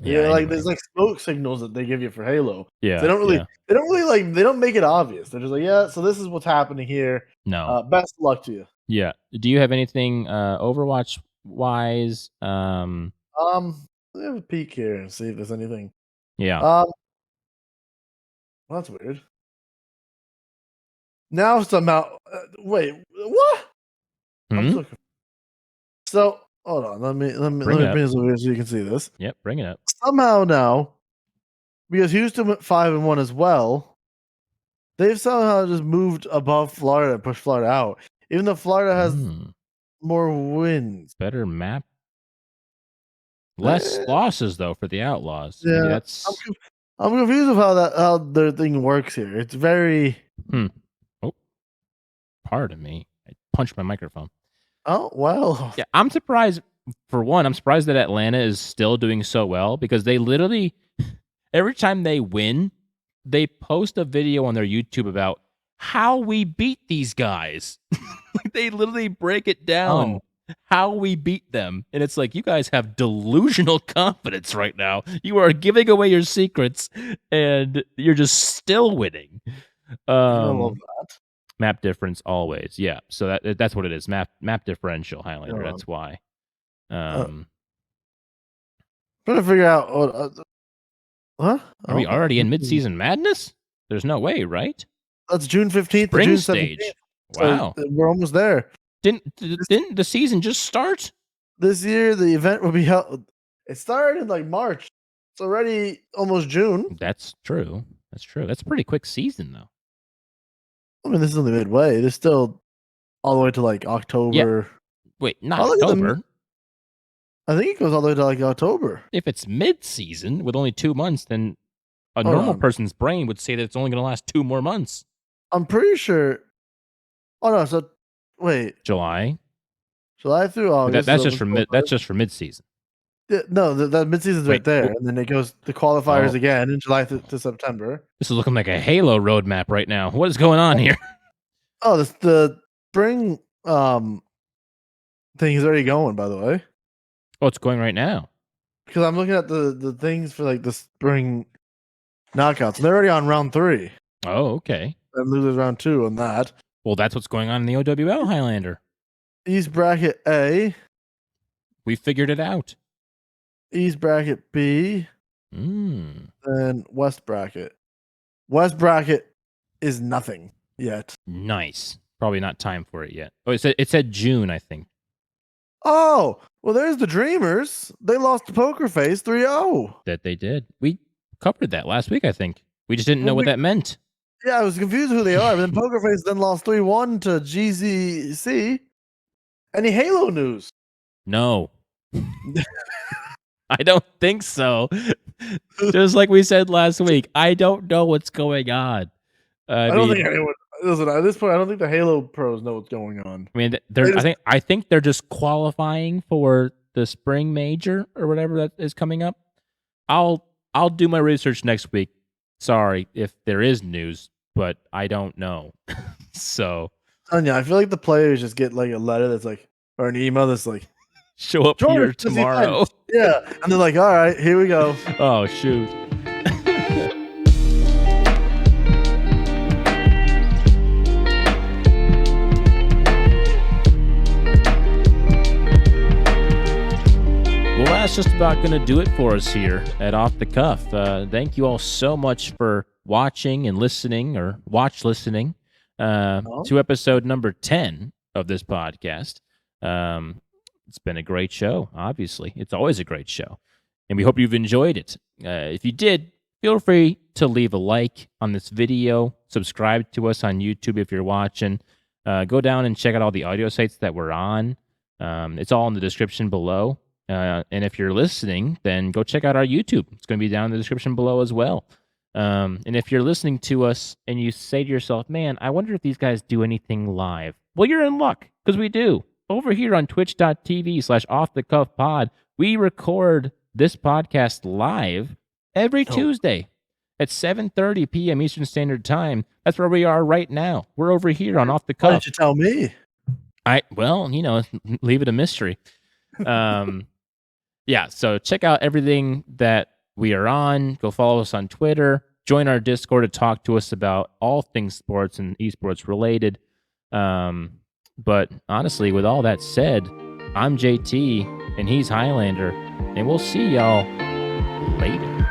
Yeah, like there's like smoke signals that they give you for Halo. Yeah, they don't make it obvious. They're just like, yeah, so this is what's happening here. No, best of luck to you. Yeah. Do you have anything Overwatch wise? Let me have a peek here and see if there's anything. Yeah. Well, that's weird. Now somehow, wait, what? So hold on, let me bring this over so you can see this. Yep, bring it up. Somehow now, because Houston went 5-1 as well, they've somehow just moved above Florida and pushed Florida out, even though Florida has more wins, better map, less losses though for the Outlaws. Yeah, that's I'm confused with how their thing works here. It's very. Oh, pardon me. I punched my microphone. Oh, well. Yeah, I'm surprised. For one, I'm surprised that Atlanta is still doing so well because they literally, every time they win, they post a video on their YouTube about how we beat these guys. Like they literally break it down how we beat them. And it's like, you guys have delusional confidence right now. You are giving away your secrets and you're just still winning. I love that. Map difference always. Yeah. So that's what it is. Map differential, Highlander. That's why. Trying to figure out Are we already in mid-season madness? There's no way, right? That's June 15th Spring to June stage. 17th. Wow. So we're almost there. Didn't the season just start? This year the event will be held. It started in like March. It's already almost June. That's true. That's a pretty quick season though. I mean, this is only midway. There's still all the way to like October. Yeah. Wait, not October. I think it goes all the way to like October. If it's mid-season with only 2 months, then a normal person's brain would say that it's only going to last 2 more months. I'm pretty sure. Oh no! So wait, July through August. That's just for mid-season. No, the midseason's right Wait, there, and then it goes the qualifiers Oh. again in July to September. This is looking like a Halo roadmap right now. What is going on here? Oh, the spring thing is already going, by the way. Oh, it's going right now. Because I'm looking at the things for like the spring knockouts, and they're already on round 3. Oh, okay. And losers round 2 on that. Well, that's what's going on in the OWL, Highlander. East bracket A. We figured it out. East bracket B. And West bracket. West bracket is nothing yet. Nice. Probably not time for it yet. Oh, it said June, I think. Oh, well, there's the Dreamers. They lost to Poker Face 3-0. That they did. We covered that last week, I think. We just didn't know what that meant. Yeah, I was confused who they are. But then Poker Face then lost 3-1 to GZC. Any Halo news? No. I don't think so. Just like we said last week, I don't know what's going on. I don't think anyone. Listen, at this point, I don't think the Halo pros know what's going on. I mean, I think they're just qualifying for the spring major or whatever that is coming up. I'll do my research next week. Sorry if there is news, but I don't know. So, Anya, I feel like the players just get like a letter that's like, or an email that's like, show up here tomorrow. Yeah, and they're like, all right, here we go. Oh shoot. Well, that's just about going to do it for us here at Off the Cuff. Thank you all so much for watching and listening, or listening to episode number 10 of this podcast. It's been a great show, obviously. It's always a great show, and we hope you've enjoyed it. If you did, feel free to leave a like on this video, subscribe to us on YouTube if you're watching. Go down and check out all the audio sites that we're on. It's all in the description below. And if you're listening, then go check out our YouTube. It's going to be down in the description below as well. And if you're listening to us and you say to yourself, man, I wonder if these guys do anything live. Well, you're in luck, because we do. Over here on twitch.tv/offthecuffpod, we record this podcast live every Tuesday at 7:30 p.m. Eastern Standard Time. That's where we are right now. We're over here on Off the Cuff. Why didn't you tell me? Well, leave it a mystery. Yeah, so check out everything that we are on. Go follow us on Twitter. Join our Discord to talk to us about all things sports and esports related. But honestly, with all that said, I'm JT and he's Highlander, and we'll see y'all later.